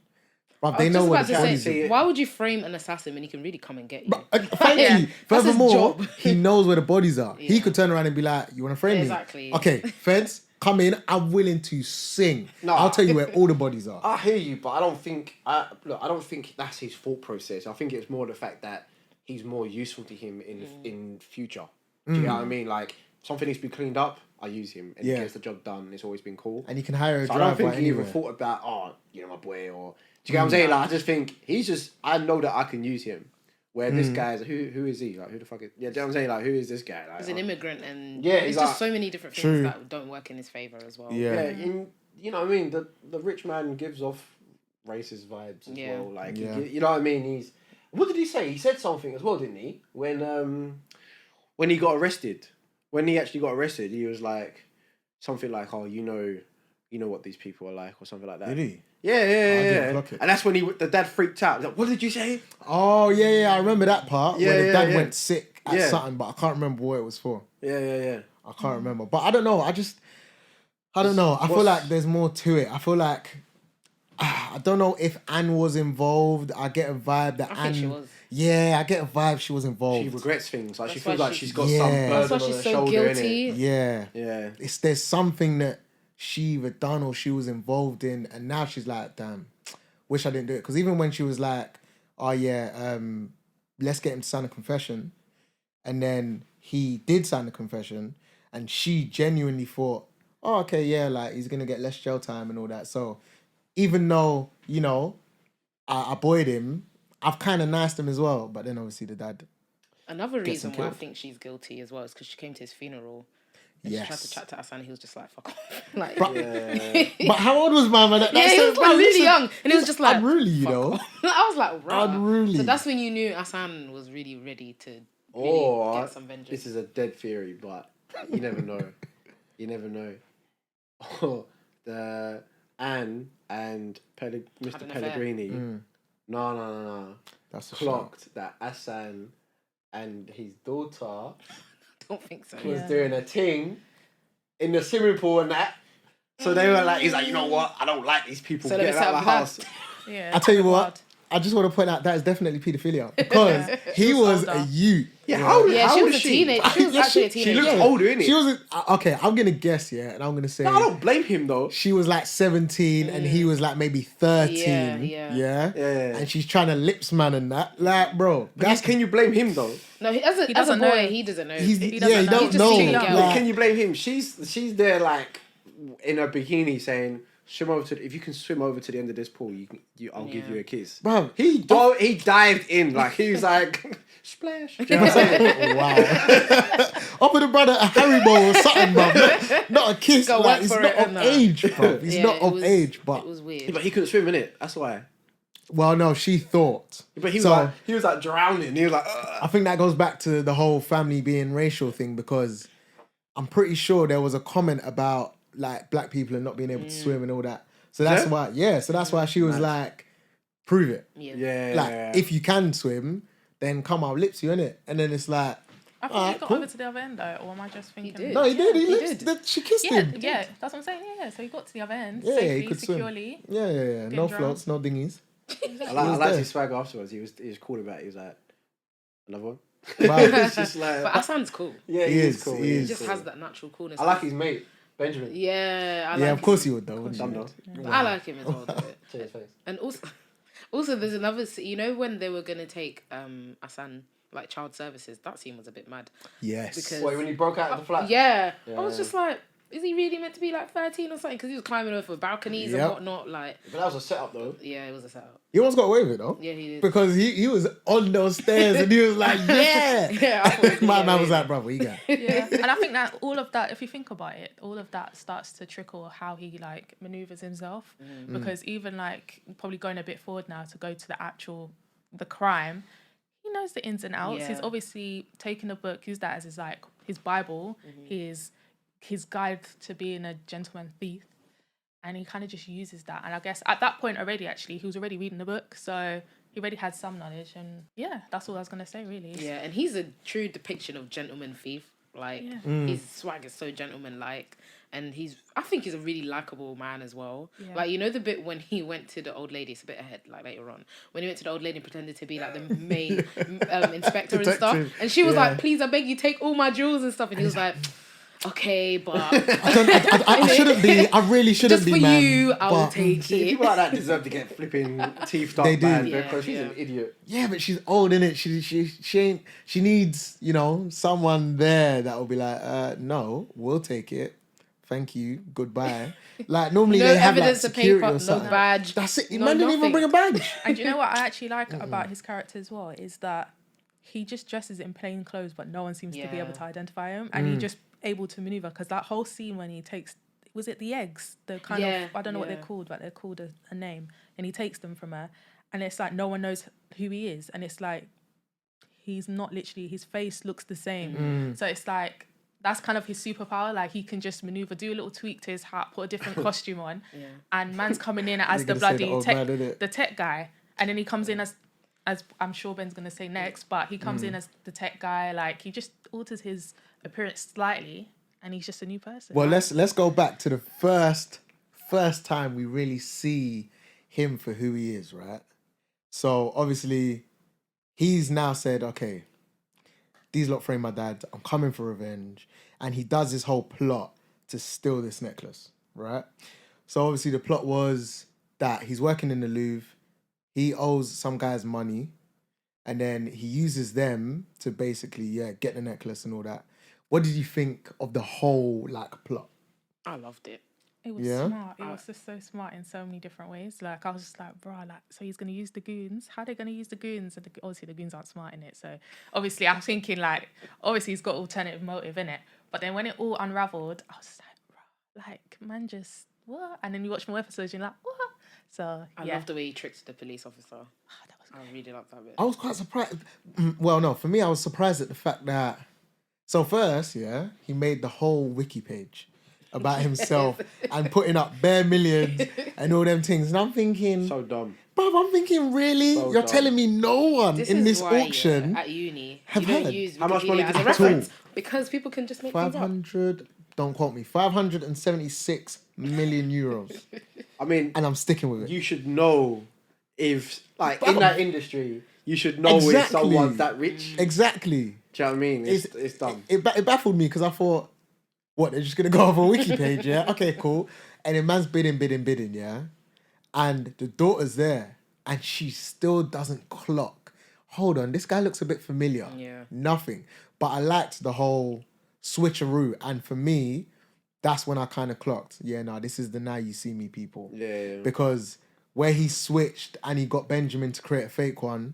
[SPEAKER 3] but they know where the bodies
[SPEAKER 5] say-
[SPEAKER 3] are.
[SPEAKER 1] why would you frame an assassin when he can really come and get you?
[SPEAKER 3] Thank
[SPEAKER 1] Yeah,
[SPEAKER 3] you.
[SPEAKER 1] that's his
[SPEAKER 3] Furthermore,
[SPEAKER 1] job.
[SPEAKER 3] he knows where the bodies are. He
[SPEAKER 1] Yeah.
[SPEAKER 3] could turn around and be like, you want to frame
[SPEAKER 1] Exactly.
[SPEAKER 3] me? Okay, feds, come in. I'm willing to sing.
[SPEAKER 5] No.
[SPEAKER 3] I'll tell you where all the bodies are.
[SPEAKER 5] I hear you, but I don't think that's his thought process. I think it's more the fact that he's more useful to him in future. Do you know what I mean? Like, something needs to be cleaned up, I use him, and
[SPEAKER 3] Yeah.
[SPEAKER 5] he gets the job done. It's always been cool.
[SPEAKER 3] And you can hire a
[SPEAKER 5] So I don't
[SPEAKER 3] driver
[SPEAKER 5] think he even
[SPEAKER 3] anywhere.
[SPEAKER 5] thought about, my boy, or do you get what I'm saying? Like, I just think I know that I can use him. Where this guy's who is he? Like, who the fuck is? Yeah, do you know what I'm saying? Like, who is this guy? Like,
[SPEAKER 1] He's an immigrant, and
[SPEAKER 5] Yeah,
[SPEAKER 1] there's
[SPEAKER 5] he's
[SPEAKER 1] just
[SPEAKER 5] like-
[SPEAKER 1] so many different things
[SPEAKER 3] True.
[SPEAKER 1] that don't work in his favor as well.
[SPEAKER 3] Yeah.
[SPEAKER 5] yeah, you know what I mean. The rich man gives off racist vibes as
[SPEAKER 1] Yeah.
[SPEAKER 5] well. Like,
[SPEAKER 3] Yeah.
[SPEAKER 5] you know what I mean. What did he say? He said something as well, didn't he? When he got arrested, when he actually got arrested, he was like something like, "Oh, you know what these people are like," or something like that.
[SPEAKER 3] Did he?
[SPEAKER 5] Yeah,
[SPEAKER 3] didn't clock it.
[SPEAKER 5] And that's when the dad freaked out. He's like, "What did you say?"
[SPEAKER 3] Oh, yeah, I remember that part
[SPEAKER 5] Yeah,
[SPEAKER 3] where the
[SPEAKER 5] yeah,
[SPEAKER 3] dad
[SPEAKER 5] yeah.
[SPEAKER 3] went sick at
[SPEAKER 5] Yeah.
[SPEAKER 3] something, but I can't remember what it was for.
[SPEAKER 5] Yeah.
[SPEAKER 3] I can't remember. But I don't know. I don't know. I feel like there's more to it. I feel like, I don't know if Anne was involved. I get a vibe that
[SPEAKER 1] I
[SPEAKER 3] Anne...
[SPEAKER 1] think she was.
[SPEAKER 3] Yeah, I get a vibe she was involved.
[SPEAKER 5] She regrets things. Like, she
[SPEAKER 1] That's
[SPEAKER 5] feels
[SPEAKER 1] why
[SPEAKER 5] like
[SPEAKER 1] she-
[SPEAKER 5] she's got
[SPEAKER 3] Yeah.
[SPEAKER 5] some
[SPEAKER 3] That's
[SPEAKER 5] burden
[SPEAKER 1] why
[SPEAKER 5] on
[SPEAKER 1] she's
[SPEAKER 5] her
[SPEAKER 1] so
[SPEAKER 5] shoulder,
[SPEAKER 1] guilty.
[SPEAKER 5] innit?
[SPEAKER 3] Yeah.
[SPEAKER 5] Yeah.
[SPEAKER 3] There's something that she either done or she was involved in, and now she's like, damn, wish I didn't do it. Because even when she was like, oh yeah, let's get him to sign a confession, and then he did sign the confession, and she genuinely thought, oh, okay, yeah, like he's gonna get less jail time and all that. So even though, I boyed him, I've kind of niced him as well. But then obviously the dad.
[SPEAKER 1] Another
[SPEAKER 3] Gets him
[SPEAKER 1] reason why I
[SPEAKER 3] killed.
[SPEAKER 1] think she's guilty as well is because she came to his funeral. And
[SPEAKER 3] Yes.
[SPEAKER 1] she tried to chat to Hassan, and he was just like, fuck off. Like,
[SPEAKER 3] But how old was my man?
[SPEAKER 1] yeah, he was like really young. And he was just like,
[SPEAKER 3] unruly, you
[SPEAKER 1] fuck
[SPEAKER 3] know.
[SPEAKER 1] off. I was like, right.
[SPEAKER 3] Unruly.
[SPEAKER 1] So that's when you knew Hassan was really ready to really
[SPEAKER 5] Or
[SPEAKER 1] get some vengeance.
[SPEAKER 5] this is a dead theory, but you never know. You never know. Oh, the Anne and
[SPEAKER 1] Had
[SPEAKER 5] Mr.
[SPEAKER 1] an affair.
[SPEAKER 5] Pellegrini. No.
[SPEAKER 3] That's a
[SPEAKER 5] Clocked that Hassan and his daughter
[SPEAKER 1] Don't think so.
[SPEAKER 5] was
[SPEAKER 4] Yeah.
[SPEAKER 5] doing a thing in the swimming pool and that. So they were like, he's like, you know what? I don't like these people.
[SPEAKER 1] So let me
[SPEAKER 5] Get out of
[SPEAKER 1] set
[SPEAKER 5] my
[SPEAKER 1] up
[SPEAKER 5] house.
[SPEAKER 4] Yeah.
[SPEAKER 3] I tell you what,
[SPEAKER 4] Wild.
[SPEAKER 3] I just want to point out that is definitely paedophilia because he was
[SPEAKER 4] older.
[SPEAKER 3] a youth.
[SPEAKER 5] Yeah, how old,
[SPEAKER 1] Yeah,
[SPEAKER 5] how
[SPEAKER 1] she
[SPEAKER 5] old
[SPEAKER 1] was
[SPEAKER 5] is
[SPEAKER 1] a teenager. She was
[SPEAKER 3] Yeah,
[SPEAKER 1] actually a
[SPEAKER 5] She
[SPEAKER 1] teenager.
[SPEAKER 5] looks older, innit?
[SPEAKER 3] She was okay. I'm gonna guess, yeah, and I'm gonna say
[SPEAKER 5] No, I don't blame him though.
[SPEAKER 3] she was like 17 and he was like maybe 13.
[SPEAKER 1] Yeah.
[SPEAKER 5] Yeah.
[SPEAKER 3] And she's trying to lips man and that, like, bro.
[SPEAKER 5] That's, can you blame him though?
[SPEAKER 1] No, as a
[SPEAKER 4] doesn't
[SPEAKER 1] boy,
[SPEAKER 4] know.
[SPEAKER 1] he doesn't know.
[SPEAKER 3] He's
[SPEAKER 4] He
[SPEAKER 3] yeah, he
[SPEAKER 4] doesn't know.
[SPEAKER 3] don't
[SPEAKER 1] He's just
[SPEAKER 3] know.
[SPEAKER 1] too young.
[SPEAKER 3] like-
[SPEAKER 5] Can you blame him? She's there like in her bikini saying, "Swim over to if you can swim over to the end of this pool, I'll give
[SPEAKER 1] Yeah.
[SPEAKER 5] you a kiss."
[SPEAKER 3] Bruv,
[SPEAKER 5] He dived in like he was like splash. Do you know what I'm saying?
[SPEAKER 3] wow. Offer the brother a Haribo or something, bro. Not a kiss.
[SPEAKER 1] Go
[SPEAKER 3] Like,
[SPEAKER 1] work
[SPEAKER 3] he's
[SPEAKER 1] for
[SPEAKER 3] not
[SPEAKER 1] it
[SPEAKER 3] of
[SPEAKER 1] and that.
[SPEAKER 3] age, bro. He's
[SPEAKER 1] Yeah,
[SPEAKER 3] not
[SPEAKER 1] it
[SPEAKER 3] of
[SPEAKER 1] was-
[SPEAKER 3] age, but
[SPEAKER 1] It was weird.
[SPEAKER 5] Yeah, but he couldn't swim in it. That's why.
[SPEAKER 3] well, no, she thought.
[SPEAKER 5] But he was
[SPEAKER 3] So-
[SPEAKER 5] like drowning. He was like,
[SPEAKER 3] I think that goes back to the whole family being racial thing because I'm pretty sure there was a comment about like black people and not being able to swim and all that. So that's why, so that's why she was like, prove it.
[SPEAKER 1] Yeah.
[SPEAKER 3] Like, if you can swim, then come, I'll lips you, innit? And then it's like,
[SPEAKER 4] I thought he got over to the other end though, or am I just thinking?
[SPEAKER 1] did.
[SPEAKER 3] no, he did. He
[SPEAKER 1] did.
[SPEAKER 3] lips. She kissed
[SPEAKER 4] Yeah,
[SPEAKER 3] him.
[SPEAKER 4] yeah, that's what I'm saying. Yeah, so he got to the other end
[SPEAKER 3] Yeah,
[SPEAKER 4] safely,
[SPEAKER 3] he could
[SPEAKER 4] securely.
[SPEAKER 3] swim. Yeah. No
[SPEAKER 4] drown.
[SPEAKER 3] floats, no dinghies.
[SPEAKER 5] I liked his swag afterwards. He was cool about it. He was like, another one.
[SPEAKER 3] Wow.
[SPEAKER 5] It's just like,
[SPEAKER 1] But Hassan's cool.
[SPEAKER 5] yeah,
[SPEAKER 3] He
[SPEAKER 5] he
[SPEAKER 3] is,
[SPEAKER 5] is cool.
[SPEAKER 3] he
[SPEAKER 1] He
[SPEAKER 3] is.
[SPEAKER 1] just has that natural coolness.
[SPEAKER 5] I like his mate, Benjamin.
[SPEAKER 1] Yeah, I like
[SPEAKER 3] Of course he would, though. Wouldn't
[SPEAKER 5] Dumb
[SPEAKER 3] you?
[SPEAKER 5] dog.
[SPEAKER 1] But I like him as well. Though.
[SPEAKER 5] To his face.
[SPEAKER 1] And also, there's another. You know when they were gonna take Hassan like child services, that scene was a bit mad.
[SPEAKER 3] Yes.
[SPEAKER 1] Because
[SPEAKER 5] Wait, when he broke out of the flat?
[SPEAKER 1] yeah, I was
[SPEAKER 5] Yeah.
[SPEAKER 1] just like, is he really meant to be like 13 or something? Because he was climbing over balconies and whatnot. Like,
[SPEAKER 5] But that was a setup, though.
[SPEAKER 1] yeah, it was a setup.
[SPEAKER 3] He almost got away with it, though.
[SPEAKER 1] Yeah, he did.
[SPEAKER 3] Because he was on those stairs and he was like, yeah.
[SPEAKER 1] Yeah, I thought
[SPEAKER 3] My
[SPEAKER 1] yeah,
[SPEAKER 3] man was
[SPEAKER 1] yeah.
[SPEAKER 3] like, brother, you got.
[SPEAKER 4] Yeah, and I think that all of that, if you think about it, all of that starts to trickle how he like maneuvers himself. Because even like probably going a bit forward now to go to the crime, he knows the ins and outs.
[SPEAKER 1] Yeah.
[SPEAKER 4] He's obviously taken a book, used that as his Bible, his guide to being a gentleman thief. And he kind of just uses that. And I guess at that point already, actually, he was already reading the book. So he already had some knowledge. And yeah, that's all I was going to say, really.
[SPEAKER 1] Yeah, and he's a true depiction of gentleman thief. Like, his swag is so gentleman-like. And I think he's a really likable man as well.
[SPEAKER 4] Yeah.
[SPEAKER 1] Like, you know the bit when he went to the old lady, it's a bit ahead, like later on, when he went to the old lady and pretended to be like the main inspector and stuff.
[SPEAKER 3] Detective.
[SPEAKER 1] And she was
[SPEAKER 3] Yeah.
[SPEAKER 1] like, please, I beg you, take all my jewels and stuff. And he was like, okay, but
[SPEAKER 3] I shouldn't be. I really shouldn't
[SPEAKER 1] just
[SPEAKER 3] be,
[SPEAKER 1] for
[SPEAKER 3] man.
[SPEAKER 1] you, I'll
[SPEAKER 3] but-
[SPEAKER 1] take
[SPEAKER 5] See,
[SPEAKER 1] it.
[SPEAKER 5] people like that deserve to get flipping teeth
[SPEAKER 3] They
[SPEAKER 5] stopped
[SPEAKER 3] do.
[SPEAKER 5] bad
[SPEAKER 1] Yeah,
[SPEAKER 5] because she's
[SPEAKER 1] yeah.
[SPEAKER 5] an idiot.
[SPEAKER 3] Yeah, but she's old, innit? She ain't. She needs, someone there that will be like, no, we'll take it. Thank you. Goodbye. Like normally
[SPEAKER 1] No
[SPEAKER 3] they have like
[SPEAKER 1] evidence of
[SPEAKER 3] security
[SPEAKER 1] paper,
[SPEAKER 3] or
[SPEAKER 1] no
[SPEAKER 3] something.
[SPEAKER 1] badge.
[SPEAKER 3] That's it.
[SPEAKER 1] no
[SPEAKER 3] Man didn't even
[SPEAKER 1] nothing.
[SPEAKER 3] bring a badge.
[SPEAKER 4] And do you know what I actually like about his character as well is that he just dresses in plain clothes, but no one seems to be able to identify him, and he's just able to maneuver. Because that whole scene when he takes, was it the eggs? The kind of, I don't know what they're called, but they're called a name, and he takes them from her, and it's like no one knows who he is, and it's like he's not literally, his face looks the same, so it's like. That's kind of his superpower. Like he can just maneuver, do a little tweak to his hat, put a different costume on, and man's coming in as the
[SPEAKER 3] You're gonna say
[SPEAKER 4] bloody
[SPEAKER 3] the old man, innit?
[SPEAKER 4] the tech guy, and then he comes in as I'm sure Ben's gonna say next, but he comes in as the tech guy. Like he just alters his appearance slightly, and he's just a new person.
[SPEAKER 3] Well, let's go back to the first time we really see him for who he is, right? So obviously, he's now said, okay, these lot frame my dad. I'm coming for revenge, and he does this whole plot to steal this necklace, right? So obviously, the plot was that he's working in the Louvre. He owes some guys money, and then he uses them to basically, get the necklace and all that. What did you think of the whole plot?
[SPEAKER 1] I loved it.
[SPEAKER 4] It was
[SPEAKER 3] Yeah?
[SPEAKER 4] smart. It was just so smart in so many different ways. Like I was just like, bro, so he's gonna use the goons. How are they gonna use the goons? And obviously the goons aren't smart in it. So obviously I'm thinking obviously he's got alternative motive in it. But then when it all unraveled, I was just like, bro, man, just what? And then you watch more episodes, you're like, what? So
[SPEAKER 1] I love the way he tricked the police officer.
[SPEAKER 4] that was
[SPEAKER 1] I really loved that bit.
[SPEAKER 3] I was quite surprised. Well, no, for me, I was surprised at the fact that. So first, he made the whole wiki page about himself and putting up bare millions and all them things. And I'm thinking,
[SPEAKER 5] So dumb.
[SPEAKER 3] bruv, I'm thinking, really?
[SPEAKER 5] So
[SPEAKER 3] You're
[SPEAKER 5] dumb.
[SPEAKER 3] telling me no one in
[SPEAKER 1] is
[SPEAKER 3] this
[SPEAKER 1] why,
[SPEAKER 3] auction
[SPEAKER 1] at uni
[SPEAKER 3] have
[SPEAKER 1] you don't
[SPEAKER 3] heard.
[SPEAKER 1] use
[SPEAKER 5] How much money
[SPEAKER 1] Wikipedia as
[SPEAKER 5] did
[SPEAKER 1] a
[SPEAKER 5] you
[SPEAKER 1] reference
[SPEAKER 3] put?
[SPEAKER 1] because people can just make things up.
[SPEAKER 3] 500, don't quote me, 576 million euros.
[SPEAKER 5] I mean,
[SPEAKER 3] And I'm sticking with it.
[SPEAKER 5] you should know if, in that industry, you should know if
[SPEAKER 3] Exactly.
[SPEAKER 5] someone's that rich.
[SPEAKER 3] Exactly.
[SPEAKER 5] Do you know what I mean? It's dumb.
[SPEAKER 3] It baffled me because I thought, what, they're just going to go off a wiki page, yeah? Okay, cool. And then man's bidding, yeah? And the daughter's there, and she still doesn't clock. Hold on, this guy looks a bit familiar.
[SPEAKER 1] Yeah.
[SPEAKER 3] Nothing. But I liked the whole switcheroo. And for me, that's when I kind of clocked. Yeah, no, this is the Now You See Me people.
[SPEAKER 5] Yeah.
[SPEAKER 3] Because where he switched and he got Benjamin to create a fake one,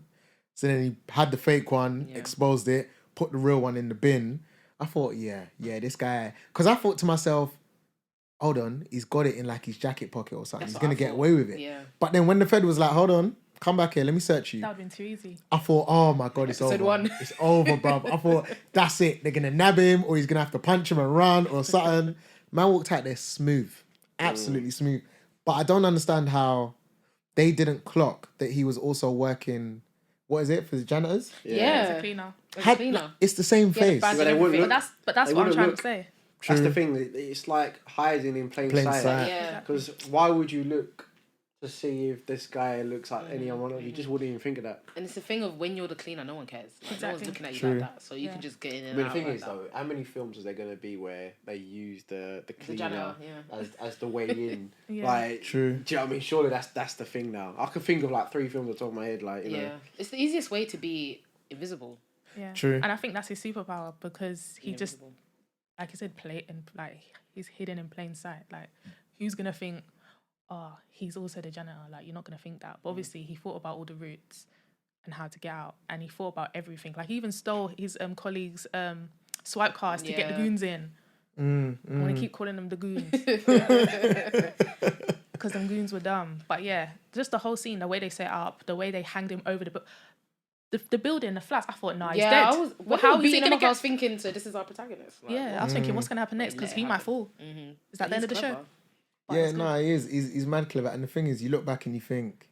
[SPEAKER 3] so then he had the fake one, exposed it, put the real one in the bin. I thought, yeah, this guy... Because I thought to myself, hold on, he's got it in his jacket pocket or something.
[SPEAKER 1] That's
[SPEAKER 3] He's
[SPEAKER 1] what
[SPEAKER 3] going
[SPEAKER 1] I
[SPEAKER 3] to get
[SPEAKER 1] thought.
[SPEAKER 3] away with it.
[SPEAKER 1] Yeah.
[SPEAKER 3] But then when the Fed was like, hold on, come back here, let me search you.
[SPEAKER 4] that would have been too easy.
[SPEAKER 3] I thought, oh my God, it's
[SPEAKER 1] Episode
[SPEAKER 3] over.
[SPEAKER 1] 1.
[SPEAKER 3] It's over, bruv. I thought, that's it. They're going to nab him or he's going to have to punch him and run or something. Man walked out there smooth. Absolutely smooth. But I don't understand how they didn't clock that he was also working. What is it for the janitors?
[SPEAKER 4] As a cleaner.
[SPEAKER 1] As a cleaner.
[SPEAKER 3] It's the same
[SPEAKER 1] He had a
[SPEAKER 3] face.
[SPEAKER 1] badge
[SPEAKER 5] But
[SPEAKER 1] and
[SPEAKER 5] they wouldn't
[SPEAKER 1] everything.
[SPEAKER 5] look-
[SPEAKER 4] But that's
[SPEAKER 5] They
[SPEAKER 4] what I'm
[SPEAKER 5] wouldn't
[SPEAKER 4] trying
[SPEAKER 5] look.
[SPEAKER 4] to say.
[SPEAKER 5] That's the thing. It's like hiding in plain sight.
[SPEAKER 1] Yeah.
[SPEAKER 5] Because why would you look to see if this guy looks like any other one? You just wouldn't even think of that.
[SPEAKER 1] And it's the thing of when you're the cleaner, no one cares. Like, no one's
[SPEAKER 4] Exactly.
[SPEAKER 1] looking at you
[SPEAKER 3] True.
[SPEAKER 1] like that. So you can just get in and
[SPEAKER 5] I mean, the
[SPEAKER 1] out
[SPEAKER 5] thing
[SPEAKER 1] like
[SPEAKER 5] is,
[SPEAKER 1] that.
[SPEAKER 5] though, how many films is there going to be where they use the cleaner
[SPEAKER 1] janitor, yeah.
[SPEAKER 5] as the way in?
[SPEAKER 4] Yeah.
[SPEAKER 5] Like,
[SPEAKER 3] True.
[SPEAKER 5] do you know what I mean? Surely that's the thing now. I can think of like 3 films on top of my head. Like, you know,
[SPEAKER 1] It's the easiest way to be invisible.
[SPEAKER 4] Yeah.
[SPEAKER 3] True.
[SPEAKER 4] And I think that's his superpower because he just,
[SPEAKER 1] Invisible.
[SPEAKER 4] like you said, he's hidden in plain sight. Like, who's gonna think, oh, he's also the janitor? Like, you're not gonna think that. But obviously, he thought about all the routes and how to get out, and he thought about everything. Like, he even stole his colleagues' swipe cards to get the
[SPEAKER 1] Yeah.
[SPEAKER 4] goons in. I'm gonna keep calling them the goons because them goons were dumb. But yeah, just the whole scene, the way they set up, the way they hanged him over the building, the flats. I thought, nah, he's dead.
[SPEAKER 1] I was.
[SPEAKER 4] Well,
[SPEAKER 1] How
[SPEAKER 4] is he gonna
[SPEAKER 1] I
[SPEAKER 4] get?
[SPEAKER 1] was thinking, so this is our protagonist. Like,
[SPEAKER 4] Yeah, I was thinking, what's gonna happen next? Because
[SPEAKER 1] let it
[SPEAKER 4] he might
[SPEAKER 1] happen.
[SPEAKER 4] fall. Is that the end of the show? But
[SPEAKER 3] Yeah,
[SPEAKER 4] it's good.
[SPEAKER 3] no, he is. He's mad clever. And the thing is, you look back and you think,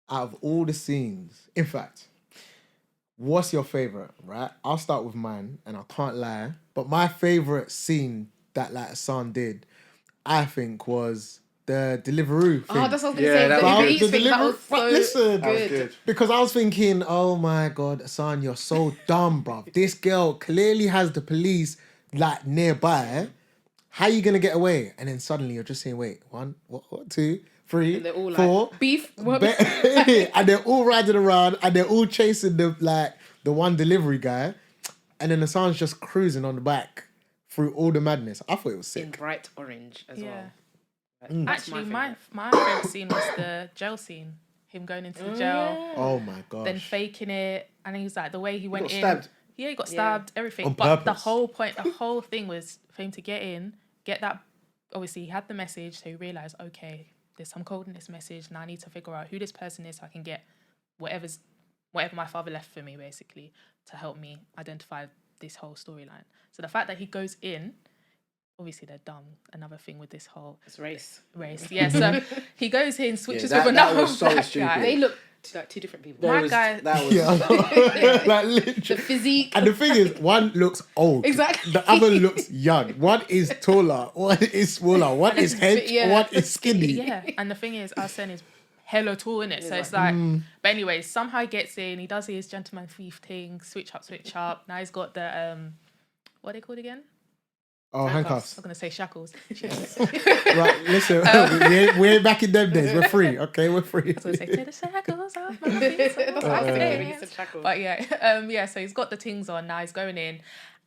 [SPEAKER 3] out of all the scenes, in fact, what's your favorite? Right, I'll start with mine, and I can't lie. But my favorite scene that like Hassan did, I think, was the Deliveroo thing.
[SPEAKER 1] Oh, that's what I was gonna
[SPEAKER 5] Yeah,
[SPEAKER 1] say.
[SPEAKER 5] that
[SPEAKER 1] The
[SPEAKER 5] was
[SPEAKER 1] Uber
[SPEAKER 5] good.
[SPEAKER 1] Eats thing, that was so
[SPEAKER 3] Listen,
[SPEAKER 5] that was
[SPEAKER 1] good.
[SPEAKER 5] good.
[SPEAKER 3] because I was thinking, oh my God, Hassan, you're so dumb, bruv. This girl clearly has the police like nearby. How you gonna get away? And then suddenly you're just saying, wait, 1, what, 2, 3,
[SPEAKER 1] And they're all
[SPEAKER 3] 4,
[SPEAKER 1] like, beef? What?
[SPEAKER 3] and they're all riding around and they're all chasing the one delivery guy, and then Hassan's just cruising on the back through all the madness. I thought it was
[SPEAKER 1] In
[SPEAKER 3] sick.
[SPEAKER 1] bright orange as
[SPEAKER 4] Yeah.
[SPEAKER 1] well. That's
[SPEAKER 4] Actually,
[SPEAKER 1] favourite.
[SPEAKER 4] my favorite scene was the jail scene. Him going into the jail,
[SPEAKER 3] Oh my gosh.
[SPEAKER 4] then faking it, and he was like the way he went
[SPEAKER 5] got
[SPEAKER 4] in.
[SPEAKER 5] stabbed.
[SPEAKER 4] Yeah, he got stabbed. Everything.
[SPEAKER 3] On
[SPEAKER 4] But the
[SPEAKER 3] purpose.
[SPEAKER 4] whole point, the whole thing was for him to get in, get that. Obviously, he had the message, so he realized, okay, there's some code in this message. Now I need to figure out who this person is, so I can get whatever my father left for me, basically, to help me identify this whole storyline. So the fact that he goes in, obviously they're dumb. Another thing with this whole
[SPEAKER 1] It's race.
[SPEAKER 4] race. Yeah, so he goes in, switches
[SPEAKER 5] that-
[SPEAKER 4] with
[SPEAKER 5] that
[SPEAKER 4] another
[SPEAKER 5] was so
[SPEAKER 4] black
[SPEAKER 5] stupid.
[SPEAKER 4] guy.
[SPEAKER 1] They look like two different people.
[SPEAKER 4] My guy-
[SPEAKER 5] That was
[SPEAKER 3] Yeah, like
[SPEAKER 1] The
[SPEAKER 3] literally.
[SPEAKER 1] physique.
[SPEAKER 3] And the thing is, one looks old.
[SPEAKER 1] Exactly.
[SPEAKER 3] The other looks young. One is taller. One is smaller. One is hench.
[SPEAKER 1] Yeah.
[SPEAKER 3] One is skinny.
[SPEAKER 4] Yeah, and the thing is, Arsene is hella tall in it, so it's like. But anyways, somehow he gets in. He does his gentleman thief thing, switch up. Now he's got the what are they called again?
[SPEAKER 3] Oh,
[SPEAKER 4] I
[SPEAKER 3] handcuffs.
[SPEAKER 4] was gonna say shackles.
[SPEAKER 3] Right, listen, we ain't back in them days. We're free, okay? We're free.
[SPEAKER 4] I was gonna say take the shackles off my feet.
[SPEAKER 1] That's what I was thinking when you
[SPEAKER 4] Yes.
[SPEAKER 1] said shackles.
[SPEAKER 4] But yeah, so he's got the things on now. He's going in,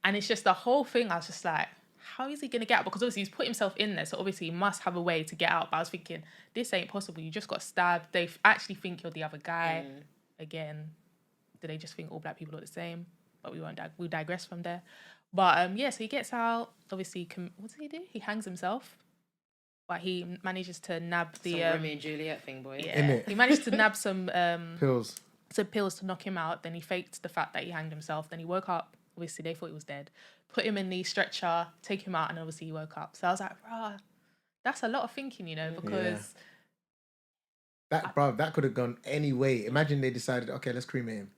[SPEAKER 4] and it's just the whole thing. I was just like, how is he gonna get out? Because obviously he's put himself in there, so obviously he must have a way to get out. But I was thinking, this ain't possible. You just got stabbed. They actually think you're the other guy. Again, do they just think all black people are the same? But we'll digress from there. But so he gets out. Obviously, what does he do? He hangs himself. But he manages to nab the
[SPEAKER 1] Some Romeo and Juliet thing, boy.
[SPEAKER 4] yeah.
[SPEAKER 3] Innit?
[SPEAKER 4] He managed to nab some
[SPEAKER 3] Pills.
[SPEAKER 4] pills to knock him out. Then he faked the fact that he hanged himself. Then he woke up. Obviously, they thought he was dead. Put him in the stretcher, take him out, and obviously he woke up. So I was like, rah, that's a lot of thinking, because
[SPEAKER 3] That could have gone any way. Imagine they decided, okay, let's cremate him.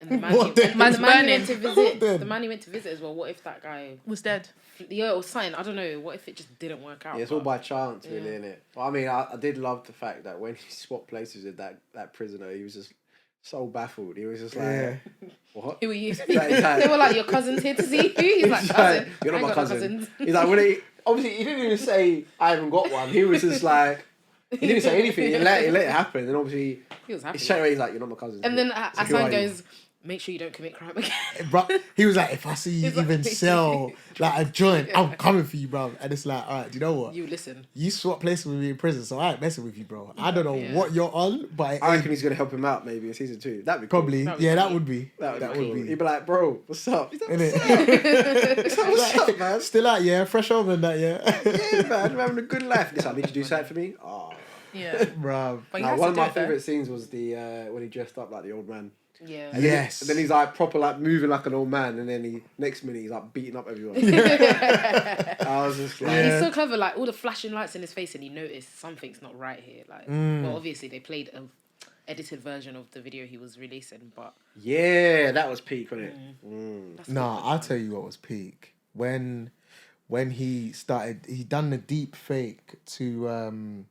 [SPEAKER 1] And the man,
[SPEAKER 3] What
[SPEAKER 1] he,
[SPEAKER 3] the-
[SPEAKER 1] and
[SPEAKER 4] Man's
[SPEAKER 1] the man he
[SPEAKER 4] burning.
[SPEAKER 1] went to visit.
[SPEAKER 3] Then.
[SPEAKER 1] The man he went to visit as well. What if that guy?
[SPEAKER 4] was dead.
[SPEAKER 1] Yeah, or something. I don't know. What if it just didn't work out?
[SPEAKER 5] Yeah, it's all
[SPEAKER 1] but-
[SPEAKER 5] by chance, really, isn't it? Well, I mean, I did love the fact that when he swapped places with that prisoner, he was just so baffled. He was just like,
[SPEAKER 3] Yeah.
[SPEAKER 5] what?
[SPEAKER 1] Who are you?
[SPEAKER 5] He's like-
[SPEAKER 1] They were like, your cousin's here to see you. He's like, cousin.
[SPEAKER 5] You're
[SPEAKER 1] I
[SPEAKER 5] not
[SPEAKER 1] ain't
[SPEAKER 5] my
[SPEAKER 1] got no
[SPEAKER 5] cousin.
[SPEAKER 1] cousins.
[SPEAKER 5] He's like, obviously, he didn't even say, I haven't got one. He was just like, he didn't say anything. He let it happen. And obviously,
[SPEAKER 1] He was happy.
[SPEAKER 5] straight away, he's like, you're not my cousin.
[SPEAKER 1] And then
[SPEAKER 5] So who
[SPEAKER 1] Hassan
[SPEAKER 5] are you?
[SPEAKER 1] goes, make sure you don't commit crime again.
[SPEAKER 3] Bro, he was like, if I see you
[SPEAKER 1] He's like-
[SPEAKER 3] even sell like a joint, I'm coming for you, bro. And it's like, all right, do you know what?
[SPEAKER 1] You listen.
[SPEAKER 3] You swap places with me in prison, so I ain't messing with you, bro. I don't know
[SPEAKER 1] Yeah.
[SPEAKER 3] what you're on, but
[SPEAKER 5] I reckon he's going to help him out maybe in season 2. That'd be cool.
[SPEAKER 3] probably,
[SPEAKER 1] That would be
[SPEAKER 3] yeah, that
[SPEAKER 1] cool.
[SPEAKER 3] would be.
[SPEAKER 5] That would be. He'd be like, bro, what's up? He's like,
[SPEAKER 3] Innit?
[SPEAKER 5] what's up, man?
[SPEAKER 3] Still out, yeah, fresh over and that, yeah.
[SPEAKER 5] Yeah, man, I'm having a good life. Listen, I need you to do something for me. Oh.
[SPEAKER 4] Yeah.
[SPEAKER 3] Bruv.
[SPEAKER 4] But he
[SPEAKER 5] Now,
[SPEAKER 4] has
[SPEAKER 5] one
[SPEAKER 4] to
[SPEAKER 5] of
[SPEAKER 4] do
[SPEAKER 5] my
[SPEAKER 4] it, though.
[SPEAKER 5] favourite scenes was the when he dressed up like the old man.
[SPEAKER 1] Yeah.
[SPEAKER 5] And
[SPEAKER 3] Yes.
[SPEAKER 5] then he's like proper like moving like an old man, and then next minute he's like beating up everyone. I was just like,
[SPEAKER 1] He's so clever, like all the flashing lights in his face, and he noticed something's not right here. Like, well, obviously they played a edited version of the video he was releasing, but
[SPEAKER 5] yeah, that was peak, wasn't it?
[SPEAKER 1] that's a
[SPEAKER 3] Nah,
[SPEAKER 1] good
[SPEAKER 3] I'll
[SPEAKER 1] one.
[SPEAKER 3] tell you what was peak. When he done the deep fake to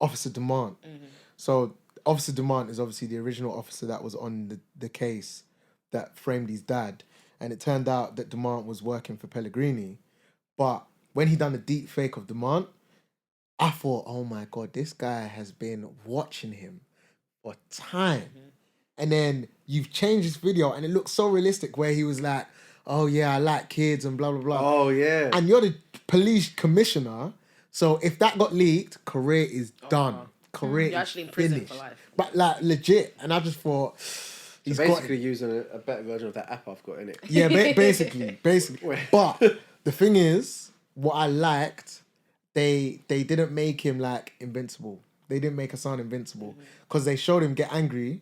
[SPEAKER 3] Officer Demand. So Officer Demand is obviously the original officer that was on the case that framed his dad. And it turned out that Demand was working for Pellegrini. But when he done the deep fake of Demand, I thought, oh my God, this guy has been watching him for time. And then you've changed this video and it looks so realistic where he was like, oh yeah, I like kids and blah, blah, blah.
[SPEAKER 5] Oh yeah.
[SPEAKER 3] And you're the police commissioner. So if that got leaked, career is done. Career
[SPEAKER 1] You're
[SPEAKER 3] is
[SPEAKER 1] actually in prison
[SPEAKER 3] finished.
[SPEAKER 1] for life.
[SPEAKER 3] But like legit. And I just thought, he's got
[SPEAKER 5] Basically
[SPEAKER 3] it.
[SPEAKER 5] using a better version of that app I've got in it.
[SPEAKER 3] Yeah, basically. But the thing is, what I liked, they didn't make him like invincible. They didn't make Hassan invincible because they showed him get angry,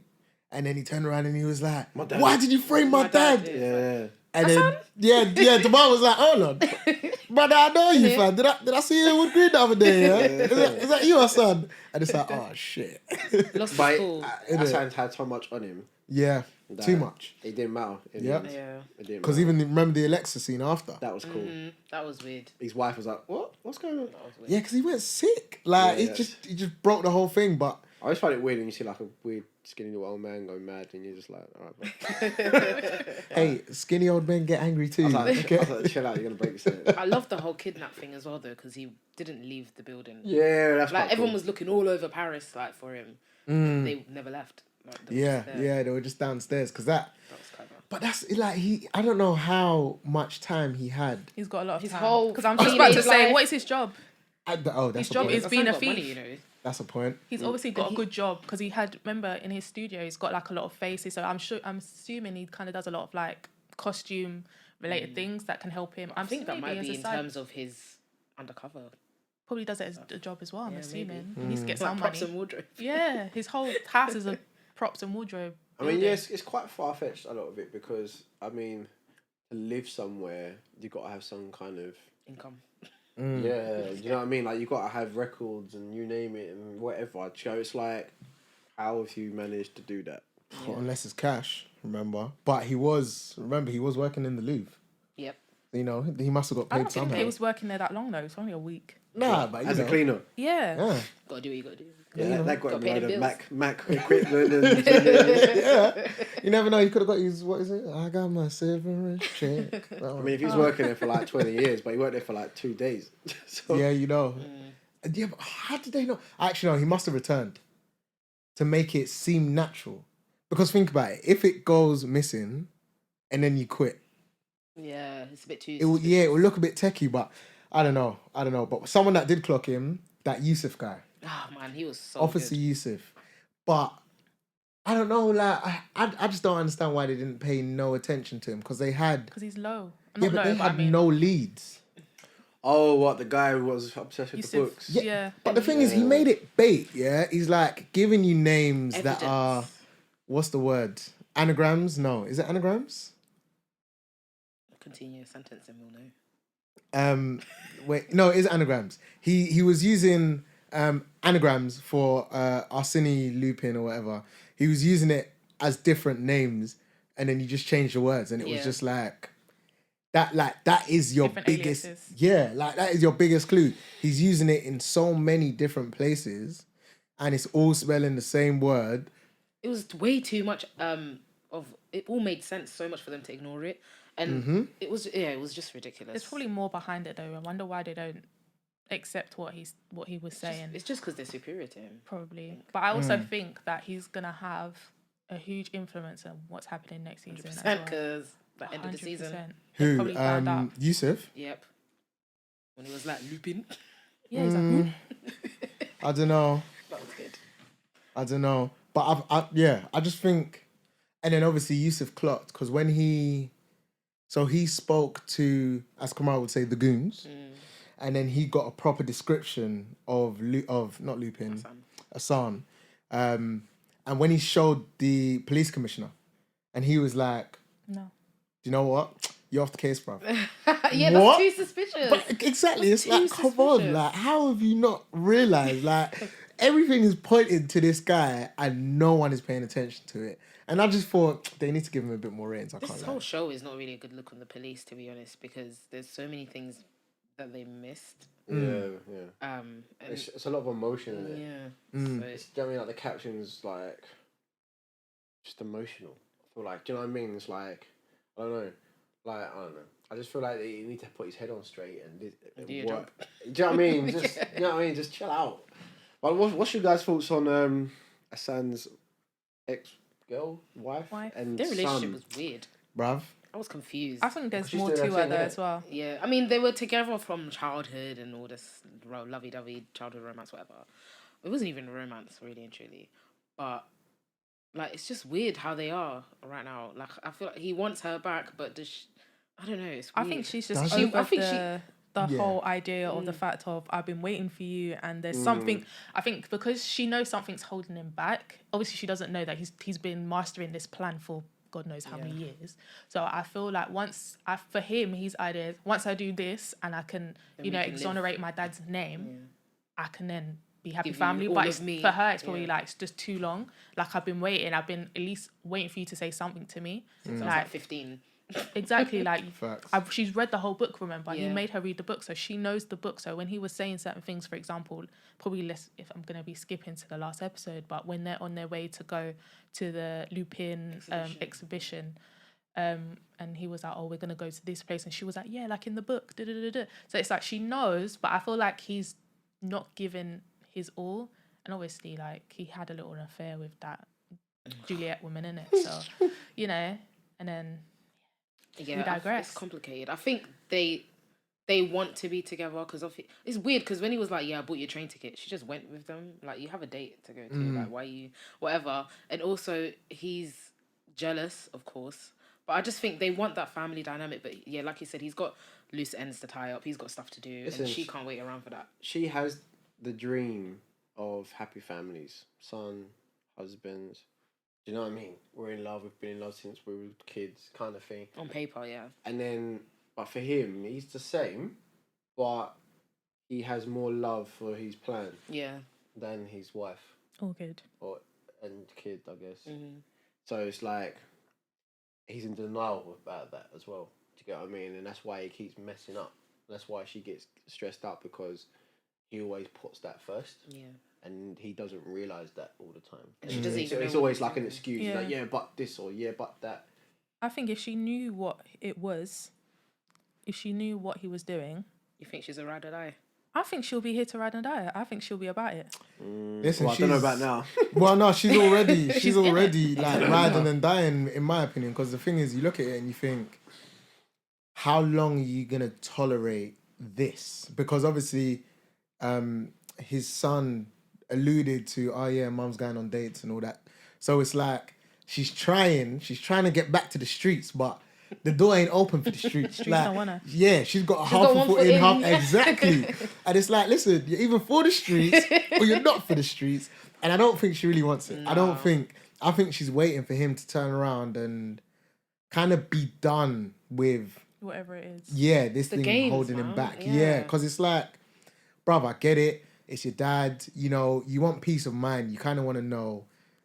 [SPEAKER 3] and then he turned around and he was like,
[SPEAKER 5] dad.
[SPEAKER 3] "Why did you frame my dad?"
[SPEAKER 5] Yeah.
[SPEAKER 3] And then the man was like, "Hold on, brother, I know you, fam. Did I see you with green the other day? Yeah? Is that you, Hassan?" And it's like, "Oh shit."
[SPEAKER 1] Lost
[SPEAKER 5] But
[SPEAKER 1] his cool.
[SPEAKER 5] Hassan had so much on him.
[SPEAKER 3] Yeah,
[SPEAKER 5] that
[SPEAKER 3] too much.
[SPEAKER 5] It didn't matter. In the
[SPEAKER 3] Yep.
[SPEAKER 5] end.
[SPEAKER 1] Yeah,
[SPEAKER 5] It didn't
[SPEAKER 3] Because
[SPEAKER 5] matter.
[SPEAKER 3] even remember the Alexa scene after.
[SPEAKER 5] That was cool.
[SPEAKER 1] that was weird.
[SPEAKER 5] His wife was like, "What? What's going on?"
[SPEAKER 3] Yeah, because he went sick. Like
[SPEAKER 5] Yeah,
[SPEAKER 3] he just broke the whole thing. But
[SPEAKER 5] I always find it weird when you see like a weird skinny little old man going mad, and you're just like, "All right, bro."
[SPEAKER 3] hey, skinny old men get angry too.
[SPEAKER 5] I was
[SPEAKER 3] Okay.
[SPEAKER 5] like, chill out, you're gonna break this.
[SPEAKER 1] I love the whole kidnap thing as well, though, because he didn't leave the building.
[SPEAKER 5] Yeah, that's
[SPEAKER 1] Like
[SPEAKER 5] quite
[SPEAKER 1] everyone
[SPEAKER 5] cool.
[SPEAKER 1] was looking all over Paris, like for him. They never left. Like, they were
[SPEAKER 3] Yeah,
[SPEAKER 1] just there.
[SPEAKER 3] yeah, they were just downstairs because that.
[SPEAKER 1] That was clever.
[SPEAKER 3] But that's like I don't know how much time he had.
[SPEAKER 4] He's got a lot of
[SPEAKER 1] His
[SPEAKER 4] time.
[SPEAKER 1] whole
[SPEAKER 4] Because I'm just about to
[SPEAKER 1] teenage
[SPEAKER 4] say,
[SPEAKER 1] life.
[SPEAKER 4] what is his job?
[SPEAKER 3] That's
[SPEAKER 4] His
[SPEAKER 3] a
[SPEAKER 4] job
[SPEAKER 3] point.
[SPEAKER 4] is being a
[SPEAKER 1] Hassan got
[SPEAKER 4] thief.
[SPEAKER 1] money, you know.
[SPEAKER 3] That's a point.
[SPEAKER 4] He's obviously got a good job because he had, remember in his studio, he's got like a lot of faces. So I'm assuming he kind of does a lot of like costume related things that can help him.
[SPEAKER 1] I think that might
[SPEAKER 4] as
[SPEAKER 1] be
[SPEAKER 4] a
[SPEAKER 1] in
[SPEAKER 4] side-
[SPEAKER 1] terms of his undercover.
[SPEAKER 4] Probably does it as a job as well. I'm assuming he needs to get
[SPEAKER 1] Like
[SPEAKER 4] some
[SPEAKER 1] props
[SPEAKER 4] money.
[SPEAKER 1] and wardrobe.
[SPEAKER 4] Yeah, his whole house is a props and wardrobe.
[SPEAKER 5] I mean,
[SPEAKER 4] building.
[SPEAKER 5] yes, it's quite far fetched a lot of it because I mean, to live somewhere, you got to have some kind of
[SPEAKER 1] Income.
[SPEAKER 5] yeah. You know what I mean? Like you got to have records and you name it and whatever. So it's like, how have you managed to do that?
[SPEAKER 3] Well, unless it's cash, remember. But he was working in the Louvre.
[SPEAKER 1] Yep.
[SPEAKER 3] You know, he must have got
[SPEAKER 4] I
[SPEAKER 3] paid
[SPEAKER 4] don't think
[SPEAKER 3] somehow.
[SPEAKER 4] he was working there that long though. It's only a week.
[SPEAKER 3] Nah, but
[SPEAKER 5] As a
[SPEAKER 3] know.
[SPEAKER 5] cleaner.
[SPEAKER 4] Yeah.
[SPEAKER 3] Yeah.
[SPEAKER 1] Gotta do what you gotta do.
[SPEAKER 5] Yeah, that got
[SPEAKER 1] Gotta
[SPEAKER 5] him
[SPEAKER 1] pay
[SPEAKER 5] a
[SPEAKER 1] the
[SPEAKER 5] load of
[SPEAKER 1] bills.
[SPEAKER 5] Mac equipment and
[SPEAKER 3] Yeah. You never know. He could have got his, what is it? I got my silver check.
[SPEAKER 5] I mean, if he was working there for like 20 years, but he worked there for like 2 days. So,
[SPEAKER 3] yeah, you know. Yeah, but how did they know? Actually, no, he must have returned to make it seem natural. Because think about it. If it goes missing and then you quit,
[SPEAKER 1] Yeah, it's a bit too.
[SPEAKER 3] it will look a bit techie, but I don't know. But someone that did clock him, that Yusuf guy,
[SPEAKER 1] Oh man, he was so
[SPEAKER 3] Officer
[SPEAKER 1] good.
[SPEAKER 3] Yusuf. But I don't know, like I just don't understand why they didn't pay no attention to him because they had
[SPEAKER 4] Because he's low.
[SPEAKER 3] yeah,
[SPEAKER 4] Not
[SPEAKER 3] but
[SPEAKER 4] low,
[SPEAKER 3] they
[SPEAKER 4] but I
[SPEAKER 3] had
[SPEAKER 4] mean,
[SPEAKER 3] no leads.
[SPEAKER 5] oh, what the guy who was obsessed with the
[SPEAKER 4] Yusuf,
[SPEAKER 5] books?
[SPEAKER 4] Yeah.
[SPEAKER 3] But the thing is, he made it bait. Yeah, he's like giving you names that are
[SPEAKER 1] Evidence.
[SPEAKER 3] what's the word? Anagrams? No, is it anagrams?
[SPEAKER 1] Continue a sentence and we'll know.
[SPEAKER 3] Wait, no, it is anagrams. He was using anagrams for Arsene Lupin or whatever. He was using it as different names, and then you just change the words, and it was
[SPEAKER 1] Yeah.
[SPEAKER 3] just like that. Like that is your
[SPEAKER 4] Different
[SPEAKER 3] biggest.
[SPEAKER 4] aliases.
[SPEAKER 3] Yeah, like that is your biggest clue. He's using it in so many different places, and it's all spelling the same word.
[SPEAKER 1] It was way too much. Of it all made sense so much for them to ignore it, and it was just ridiculous.
[SPEAKER 4] There's probably more behind it though. I wonder why they don't accept what he was saying.
[SPEAKER 1] It's just because they're superior to him.
[SPEAKER 4] Probably. But I also think that he's gonna have a huge influence on what's happening next season. as well.
[SPEAKER 1] Because the end of the season.
[SPEAKER 4] 100%. They
[SPEAKER 3] Who?
[SPEAKER 4] probably found out.
[SPEAKER 3] Yusuf?
[SPEAKER 1] Yep. When he was like Lupin.
[SPEAKER 4] Yeah, he's like, "Who?"
[SPEAKER 3] I don't know.
[SPEAKER 1] That was good.
[SPEAKER 3] I don't know, but I just think, and then obviously Yusuf clocked because when he spoke to, as Kamal would say, the goons, and then he got a proper description of not Lupin, Hassan, and when he showed the police commissioner, And he was like,
[SPEAKER 4] No.
[SPEAKER 3] "Do you know what? You're off the case, bro."
[SPEAKER 1] Yeah,
[SPEAKER 3] What?
[SPEAKER 1] that's too suspicious.
[SPEAKER 3] But exactly,
[SPEAKER 1] That's
[SPEAKER 3] it's like,
[SPEAKER 1] too
[SPEAKER 3] come on,
[SPEAKER 1] suspicious.
[SPEAKER 3] like, how have you not realized? Like, everything is pointing to this guy, and no one is paying attention to it. And I just thought they need to give him a bit more ratings. I
[SPEAKER 1] This
[SPEAKER 3] can't
[SPEAKER 1] whole
[SPEAKER 3] lie.
[SPEAKER 1] show is not really a good look on the police, to be honest, because there's so many things that they missed.
[SPEAKER 5] Yeah.
[SPEAKER 1] And
[SPEAKER 5] It's a lot of emotion in it.
[SPEAKER 1] yeah, so
[SPEAKER 5] It's, do you know what I mean? Like the captions, like just emotional. I feel like, do you know what I mean? It's like I don't know, I don't know. I just feel like he need to put his head on straight and
[SPEAKER 1] Do your
[SPEAKER 5] work. Do you know what I mean? Just you know what I mean? Just chill out. But what's your guys' thoughts on Hassan's wife, and
[SPEAKER 1] their relationship
[SPEAKER 5] son?
[SPEAKER 1] was weird.
[SPEAKER 3] Bruv.
[SPEAKER 1] I was confused.
[SPEAKER 4] I think there's
[SPEAKER 5] She's
[SPEAKER 4] more
[SPEAKER 5] doing
[SPEAKER 4] to
[SPEAKER 5] her
[SPEAKER 4] her
[SPEAKER 5] thing,
[SPEAKER 4] though
[SPEAKER 5] innit?
[SPEAKER 4] as well.
[SPEAKER 1] Yeah, I mean, they were together from childhood and all this lovey-dovey childhood romance, whatever. It wasn't even a romance, really and truly. But, like, it's just weird how they are right now. Like, I feel like he wants her back, but I don't know, it's weird.
[SPEAKER 4] I think she's just
[SPEAKER 3] Does
[SPEAKER 4] over
[SPEAKER 3] she?
[SPEAKER 1] I think
[SPEAKER 4] the
[SPEAKER 3] Yeah.
[SPEAKER 4] whole idea of the fact of I've been waiting for you and there's something. I think because she knows something's holding him back. Obviously, she doesn't know that he's been mastering this plan for God knows how many years. So I feel like for him, his idea is once I do this and I can,
[SPEAKER 1] Then we can live.
[SPEAKER 4] exonerate my dad's name, I can then be happy
[SPEAKER 1] Give you
[SPEAKER 4] family.
[SPEAKER 1] all
[SPEAKER 4] But
[SPEAKER 1] of
[SPEAKER 4] it's,
[SPEAKER 1] me.
[SPEAKER 4] for her, it's probably
[SPEAKER 1] Yeah.
[SPEAKER 4] like it's just too long. Like I've been waiting. I've been at least waiting for you to say something to me.
[SPEAKER 1] Since I was like 15.
[SPEAKER 4] Exactly, like
[SPEAKER 3] Facts.
[SPEAKER 4] she's read the whole book. Remember, he
[SPEAKER 1] Yeah.
[SPEAKER 4] made her read the book, so she knows the book. So when he was saying certain things, for example, probably less if I'm gonna be skipping to the last episode, but when they're on their way to go to the Lupin exhibition, and he was like, "Oh, we're gonna go to this place," and she was like, "Yeah, like in the book." Da, da, da, da. So it's like she knows, but I feel like he's not given his all, and obviously, like he had a little affair with that Juliet woman in it. So, and then.
[SPEAKER 1] Yeah,
[SPEAKER 4] We digress.
[SPEAKER 1] It's complicated. I think they want to be together because it's weird because when he was like, "Yeah, I bought your train ticket," she just went with them. Like, you have a date to go to. Like, why you whatever? And also, he's jealous, of course. But I just think they want that family dynamic. But yeah, like you said, he's got loose ends to tie up. He's got stuff to do,
[SPEAKER 5] Listen,
[SPEAKER 1] and she can't wait around for that.
[SPEAKER 5] She has the dream of happy families, son, husbands. Do you know what I mean? We're in love. We've been in love since we were kids, kind of thing.
[SPEAKER 1] On paper, yeah.
[SPEAKER 5] And then, but for him, he's the same, but he has more love for his plan
[SPEAKER 1] Yeah.
[SPEAKER 5] than his wife
[SPEAKER 4] All good.
[SPEAKER 5] and kid, I guess.
[SPEAKER 1] Mm-hmm.
[SPEAKER 5] So it's like he's in denial about that as well. Do you get what I mean? And that's why he keeps messing up. That's why she gets stressed out because he always puts that first.
[SPEAKER 1] Yeah.
[SPEAKER 5] And he doesn't realise that all the time.
[SPEAKER 1] And she doesn't even know
[SPEAKER 5] It's
[SPEAKER 1] what
[SPEAKER 5] always
[SPEAKER 1] he's
[SPEAKER 5] like an
[SPEAKER 1] doing.
[SPEAKER 5] excuse.
[SPEAKER 4] Yeah.
[SPEAKER 5] Like, yeah, but this or yeah, but that.
[SPEAKER 4] I think if she knew what it was, if she knew what he was doing,
[SPEAKER 1] You think she's a ride or die?
[SPEAKER 4] I think she'll be here to ride and die. I think she'll be about it.
[SPEAKER 3] Listen,
[SPEAKER 5] Well, I don't know about now.
[SPEAKER 3] Well, no, she's already
[SPEAKER 1] in it.
[SPEAKER 3] like riding and dying, in my opinion. Because the thing is, you look at it and you think, how long are you gonna tolerate this? Because obviously, his son alluded to, oh yeah, mum's going on dates and all that. So it's like she's trying to get back to the streets, but the door ain't open for the streets.
[SPEAKER 4] Streets don't want her.
[SPEAKER 3] Yeah, she's got half
[SPEAKER 1] got
[SPEAKER 3] a
[SPEAKER 1] one
[SPEAKER 3] foot
[SPEAKER 1] foot
[SPEAKER 3] in,
[SPEAKER 1] in.
[SPEAKER 3] half exactly. And it's like, listen, you're either for the streets or you're not for the streets. And I don't think she really wants it. I think she's waiting for him to turn around and kind of be done with
[SPEAKER 4] Whatever it is.
[SPEAKER 3] this
[SPEAKER 1] The
[SPEAKER 3] thing
[SPEAKER 1] games,
[SPEAKER 3] holding him
[SPEAKER 1] man.
[SPEAKER 3] back.
[SPEAKER 1] Yeah.
[SPEAKER 3] Yeah, because it's like, bruv, I get it. It's your dad. You know, you want peace of mind. You kind of want to know,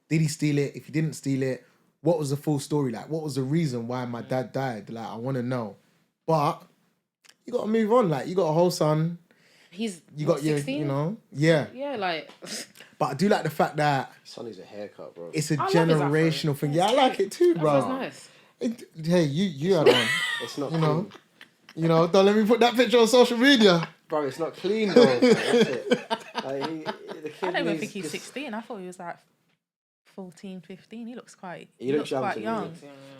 [SPEAKER 3] did he steal it? If he didn't steal it, what was the full story? Like, what was the reason why my dad died? Like, I want to know. But you got to move on. Like, you got a whole son.
[SPEAKER 1] He's
[SPEAKER 3] You got your,
[SPEAKER 1] 16?
[SPEAKER 3] you know, yeah.
[SPEAKER 1] Yeah, like
[SPEAKER 3] But I do like the fact that
[SPEAKER 5] Son needs a haircut, bro.
[SPEAKER 3] it's a
[SPEAKER 1] I love his afro.
[SPEAKER 3] generational thing. Yeah, I like it too,
[SPEAKER 1] that
[SPEAKER 3] bro.
[SPEAKER 1] was nice.
[SPEAKER 3] Hey, you had one.
[SPEAKER 5] It's not
[SPEAKER 3] You
[SPEAKER 5] clean.
[SPEAKER 3] know, don't let me put that picture on social media.
[SPEAKER 5] Bro, it's not clean though. That's it. Like, the kid
[SPEAKER 4] I don't even
[SPEAKER 5] needs
[SPEAKER 4] think he's
[SPEAKER 5] just-
[SPEAKER 4] 16. I thought he was like 14, 15. He looks
[SPEAKER 5] He looks young
[SPEAKER 4] quite
[SPEAKER 5] to me.
[SPEAKER 4] young.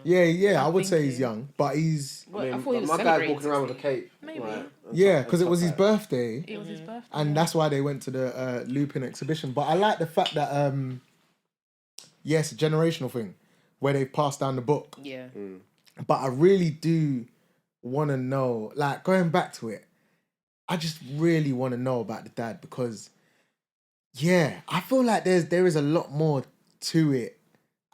[SPEAKER 3] Yeah, I would say he's
[SPEAKER 4] thinking.
[SPEAKER 3] young, but he's
[SPEAKER 1] Well,
[SPEAKER 5] I mean,
[SPEAKER 1] thought he was
[SPEAKER 5] my guy's
[SPEAKER 1] celebrating
[SPEAKER 5] walking around with a
[SPEAKER 1] 16.
[SPEAKER 5] cape.
[SPEAKER 4] Maybe.
[SPEAKER 5] Right, and
[SPEAKER 3] yeah,
[SPEAKER 5] top-
[SPEAKER 3] because it
[SPEAKER 5] and
[SPEAKER 3] was
[SPEAKER 5] top
[SPEAKER 3] his
[SPEAKER 5] hat.
[SPEAKER 3] birthday,
[SPEAKER 4] It was his birthday.
[SPEAKER 3] and that's why they went to the Lupin exhibition. But I like the fact that it's a generational thing where they passed down the book.
[SPEAKER 1] Yeah.
[SPEAKER 3] But I really do want to know, like, going back to it, I just really want to know about the dad because, yeah, I feel like there is a lot more to it.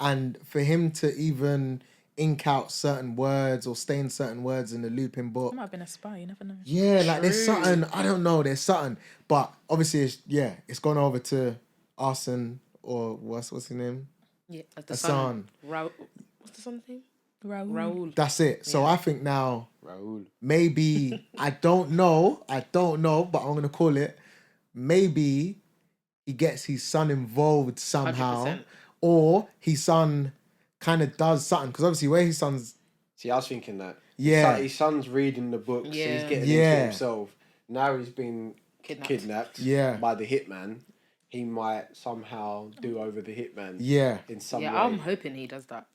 [SPEAKER 3] and for him to even ink out certain words or stain certain words in the Lupin book.
[SPEAKER 4] He might have been a spy. You never know.
[SPEAKER 3] Yeah, like there's
[SPEAKER 1] True.
[SPEAKER 3] something, I don't know, there's something. But obviously, it's gone over to Arsene, or what's his name?
[SPEAKER 1] Yeah, the
[SPEAKER 3] Hassan.
[SPEAKER 1] son. What's the son's name?
[SPEAKER 4] Raoul.
[SPEAKER 1] Raoul.
[SPEAKER 3] That's it. So I think now,
[SPEAKER 5] Raoul.
[SPEAKER 3] maybe, I don't know, but I'm going to call it, maybe he gets his son involved somehow,
[SPEAKER 1] 100%.
[SPEAKER 3] or his son kind of does something. Because obviously where his son's...
[SPEAKER 5] See, I was thinking that.
[SPEAKER 3] Yeah.
[SPEAKER 5] His son's reading the books,
[SPEAKER 1] Yeah.
[SPEAKER 5] he's getting into it himself. Now he's been kidnapped
[SPEAKER 3] Yeah.
[SPEAKER 5] by the hitman. He might somehow do over the hitman
[SPEAKER 3] Yeah.
[SPEAKER 5] in some way.
[SPEAKER 1] Yeah, I'm hoping he does that.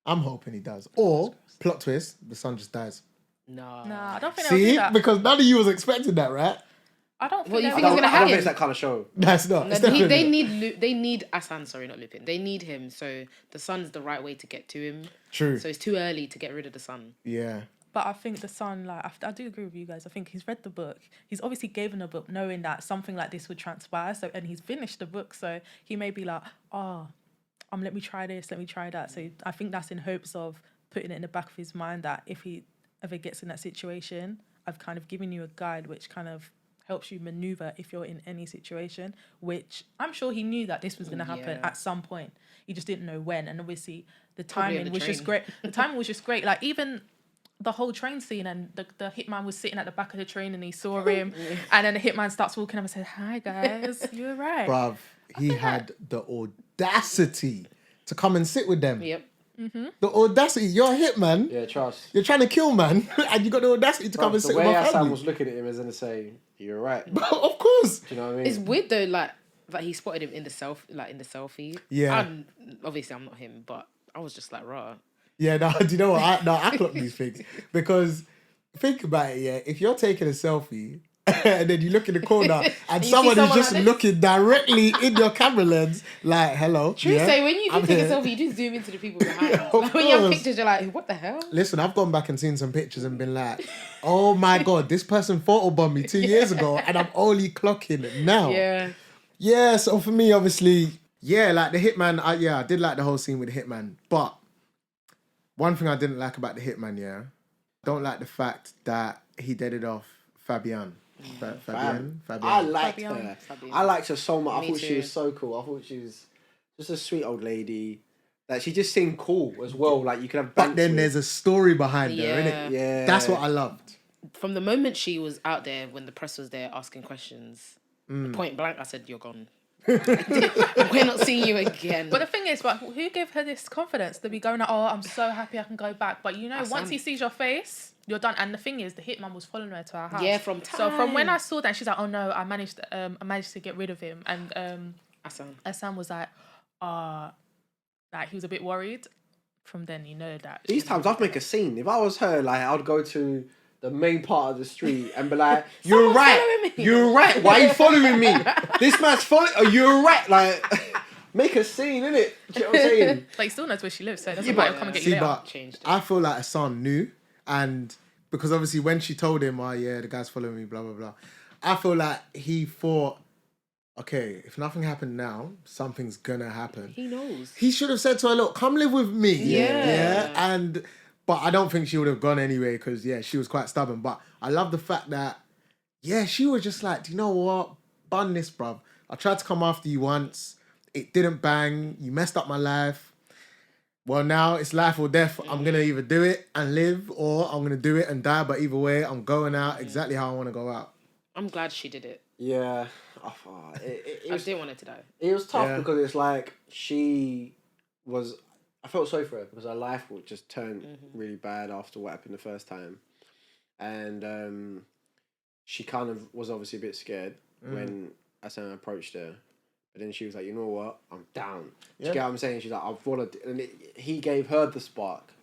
[SPEAKER 3] I'm hoping he does. Or, plot twist, the son just dies.
[SPEAKER 1] No.
[SPEAKER 4] Nah, I don't think they'll do
[SPEAKER 3] See?
[SPEAKER 4] that.
[SPEAKER 3] Because none of you was expecting that, right?
[SPEAKER 4] I don't think
[SPEAKER 1] Well, you
[SPEAKER 4] they'll
[SPEAKER 1] think
[SPEAKER 5] I
[SPEAKER 1] he's
[SPEAKER 5] don't,
[SPEAKER 1] gonna
[SPEAKER 5] I
[SPEAKER 1] hang
[SPEAKER 5] don't think
[SPEAKER 1] him?
[SPEAKER 5] it's that kind of show.
[SPEAKER 3] That's not.
[SPEAKER 1] No,
[SPEAKER 3] It's definitely
[SPEAKER 1] they
[SPEAKER 3] not.
[SPEAKER 1] need Asan, sorry, not Lupin. They need him, so the son's the right way to get to him.
[SPEAKER 3] True.
[SPEAKER 1] So it's too early to get rid of the son.
[SPEAKER 3] Yeah.
[SPEAKER 4] But I think the son, like, I do agree with you guys. I think he's read the book. He's obviously given a book knowing that something like this would transpire. So, and he's finished the book. So he may be like, let me try this, let me try that. So I think that's in hopes of putting it in the back of his mind that if he ever gets in that situation, I've kind of given you a guide which kind of helps you maneuver if you're in any situation, which I'm sure he knew that this was going to happen at some point. He just didn't know when. And obviously the
[SPEAKER 1] Probably on
[SPEAKER 4] timing
[SPEAKER 1] the
[SPEAKER 4] was just
[SPEAKER 1] train.
[SPEAKER 4] great. The timing was just great. Like even the whole train scene, and the hitman was sitting at the back of the train and he saw him, and then the hitman starts walking up and said, "Hi guys, you were right."
[SPEAKER 3] Bruv, he had the audacity to come and sit with them.
[SPEAKER 1] Yep.
[SPEAKER 3] The audacity. You're a hitman.
[SPEAKER 5] Yeah, trust.
[SPEAKER 3] You're trying to kill man, and you got the audacity to come and
[SPEAKER 5] The
[SPEAKER 3] sit with
[SPEAKER 5] way
[SPEAKER 3] my
[SPEAKER 5] Hassan
[SPEAKER 3] family.
[SPEAKER 5] was looking at him as in to say, "You're right." Do
[SPEAKER 3] Of course.
[SPEAKER 5] you know what I mean?
[SPEAKER 1] It's weird though, like that he spotted him in the selfie.
[SPEAKER 3] Yeah.
[SPEAKER 1] Obviously, I'm not him, but I was just like, raw.
[SPEAKER 3] Yeah, no, do you know what? I clock these things. Because think about it, yeah. If you're taking a selfie and then you look in the corner and
[SPEAKER 1] you
[SPEAKER 3] someone
[SPEAKER 1] see
[SPEAKER 3] is
[SPEAKER 1] someone
[SPEAKER 3] just
[SPEAKER 1] like this?
[SPEAKER 3] looking directly in your camera lens, like, hello.
[SPEAKER 1] True.
[SPEAKER 3] yeah,
[SPEAKER 1] Say when you do
[SPEAKER 3] I'm
[SPEAKER 1] take
[SPEAKER 3] here.
[SPEAKER 1] a selfie, you do zoom into the people behind.
[SPEAKER 3] Of
[SPEAKER 1] Like, when you have
[SPEAKER 3] course.
[SPEAKER 1] pictures, you're like, what the hell?
[SPEAKER 3] Listen, I've gone back and seen some pictures and been like, oh my God, this person photobombed me 2 years ago and I'm only clocking it now.
[SPEAKER 1] Yeah.
[SPEAKER 3] Yeah, so for me, obviously, yeah, like the hitman, I did like the whole scene with the hitman. But one thing I didn't like about the hitman, don't like the fact that he deaded off Fabienne. Fabienne?
[SPEAKER 5] I liked
[SPEAKER 4] Fabienne.
[SPEAKER 5] her.
[SPEAKER 1] Fabienne.
[SPEAKER 5] I liked her so much.
[SPEAKER 1] Me
[SPEAKER 5] I thought she
[SPEAKER 1] too.
[SPEAKER 5] was so cool. I thought she was just a sweet old lady. Like she just seemed cool as well. Like you could have.
[SPEAKER 3] But then there's a story behind her,
[SPEAKER 1] Yeah.
[SPEAKER 3] innit?
[SPEAKER 5] yeah.
[SPEAKER 3] That's what I loved.
[SPEAKER 1] From the moment she was out there, when the press was there asking questions,
[SPEAKER 3] Mm.
[SPEAKER 1] point blank, I said, you're gone. We're not seeing you again.
[SPEAKER 4] But the thing is, but who gave her this confidence to be going, I'm so happy I can go back. But you know,
[SPEAKER 1] Hassan.
[SPEAKER 4] once he sees your face, you're done. And the thing is, the hitman was following her to her house.
[SPEAKER 1] Yeah, from
[SPEAKER 4] So from when
[SPEAKER 1] time.
[SPEAKER 4] I saw that, she's like, oh no, I managed to get rid of him. And
[SPEAKER 1] Hassan.
[SPEAKER 4] Hassan was like, like he was a bit worried. From then, you know that.
[SPEAKER 5] These times I'd make a scene. If I was her, like I'd go to the main part of the street and be like, "You're right.
[SPEAKER 1] following me."
[SPEAKER 5] You're right. Why are you following me? This man's following. Oh, you're right. Like, make a scene, innit? Do you know what I'm saying?
[SPEAKER 4] But he still knows where she lives, so it doesn't
[SPEAKER 5] Yeah,
[SPEAKER 4] matter.
[SPEAKER 5] but-
[SPEAKER 4] Come and get
[SPEAKER 3] See,
[SPEAKER 4] you later.
[SPEAKER 3] but
[SPEAKER 1] Changed it.
[SPEAKER 3] I feel like Hassan knew, and because obviously when she told him, oh yeah, the guy's following me, blah, blah, blah, I feel like he thought, okay, if nothing happened now, something's gonna happen.
[SPEAKER 1] He knows.
[SPEAKER 3] He should have said to her, look, come live with me.
[SPEAKER 1] Yeah.
[SPEAKER 3] But I don't think she would have gone anyway because, yeah, she was quite stubborn. But I love the fact that, yeah, she was just like, do you know what? Bun this, bruv. I tried to come after you once. It didn't bang. You messed up my life. Well, now it's life or death. I'm going to either do it and live or I'm going to do it and die. But either way, I'm going out exactly how I want to go out.
[SPEAKER 1] I'm glad she did it.
[SPEAKER 5] Yeah. It
[SPEAKER 1] I
[SPEAKER 5] was,
[SPEAKER 1] didn't want her to die.
[SPEAKER 5] it was tough
[SPEAKER 3] Yeah.
[SPEAKER 5] because it's like she was. I felt sorry for her because her life would just turn really bad after what happened the first time, and she kind of was obviously a bit scared when Hassan approached her. But then she was like, you know what? I'm down. Do you get what I'm saying? She's like, I've wanted, and he gave her the spark,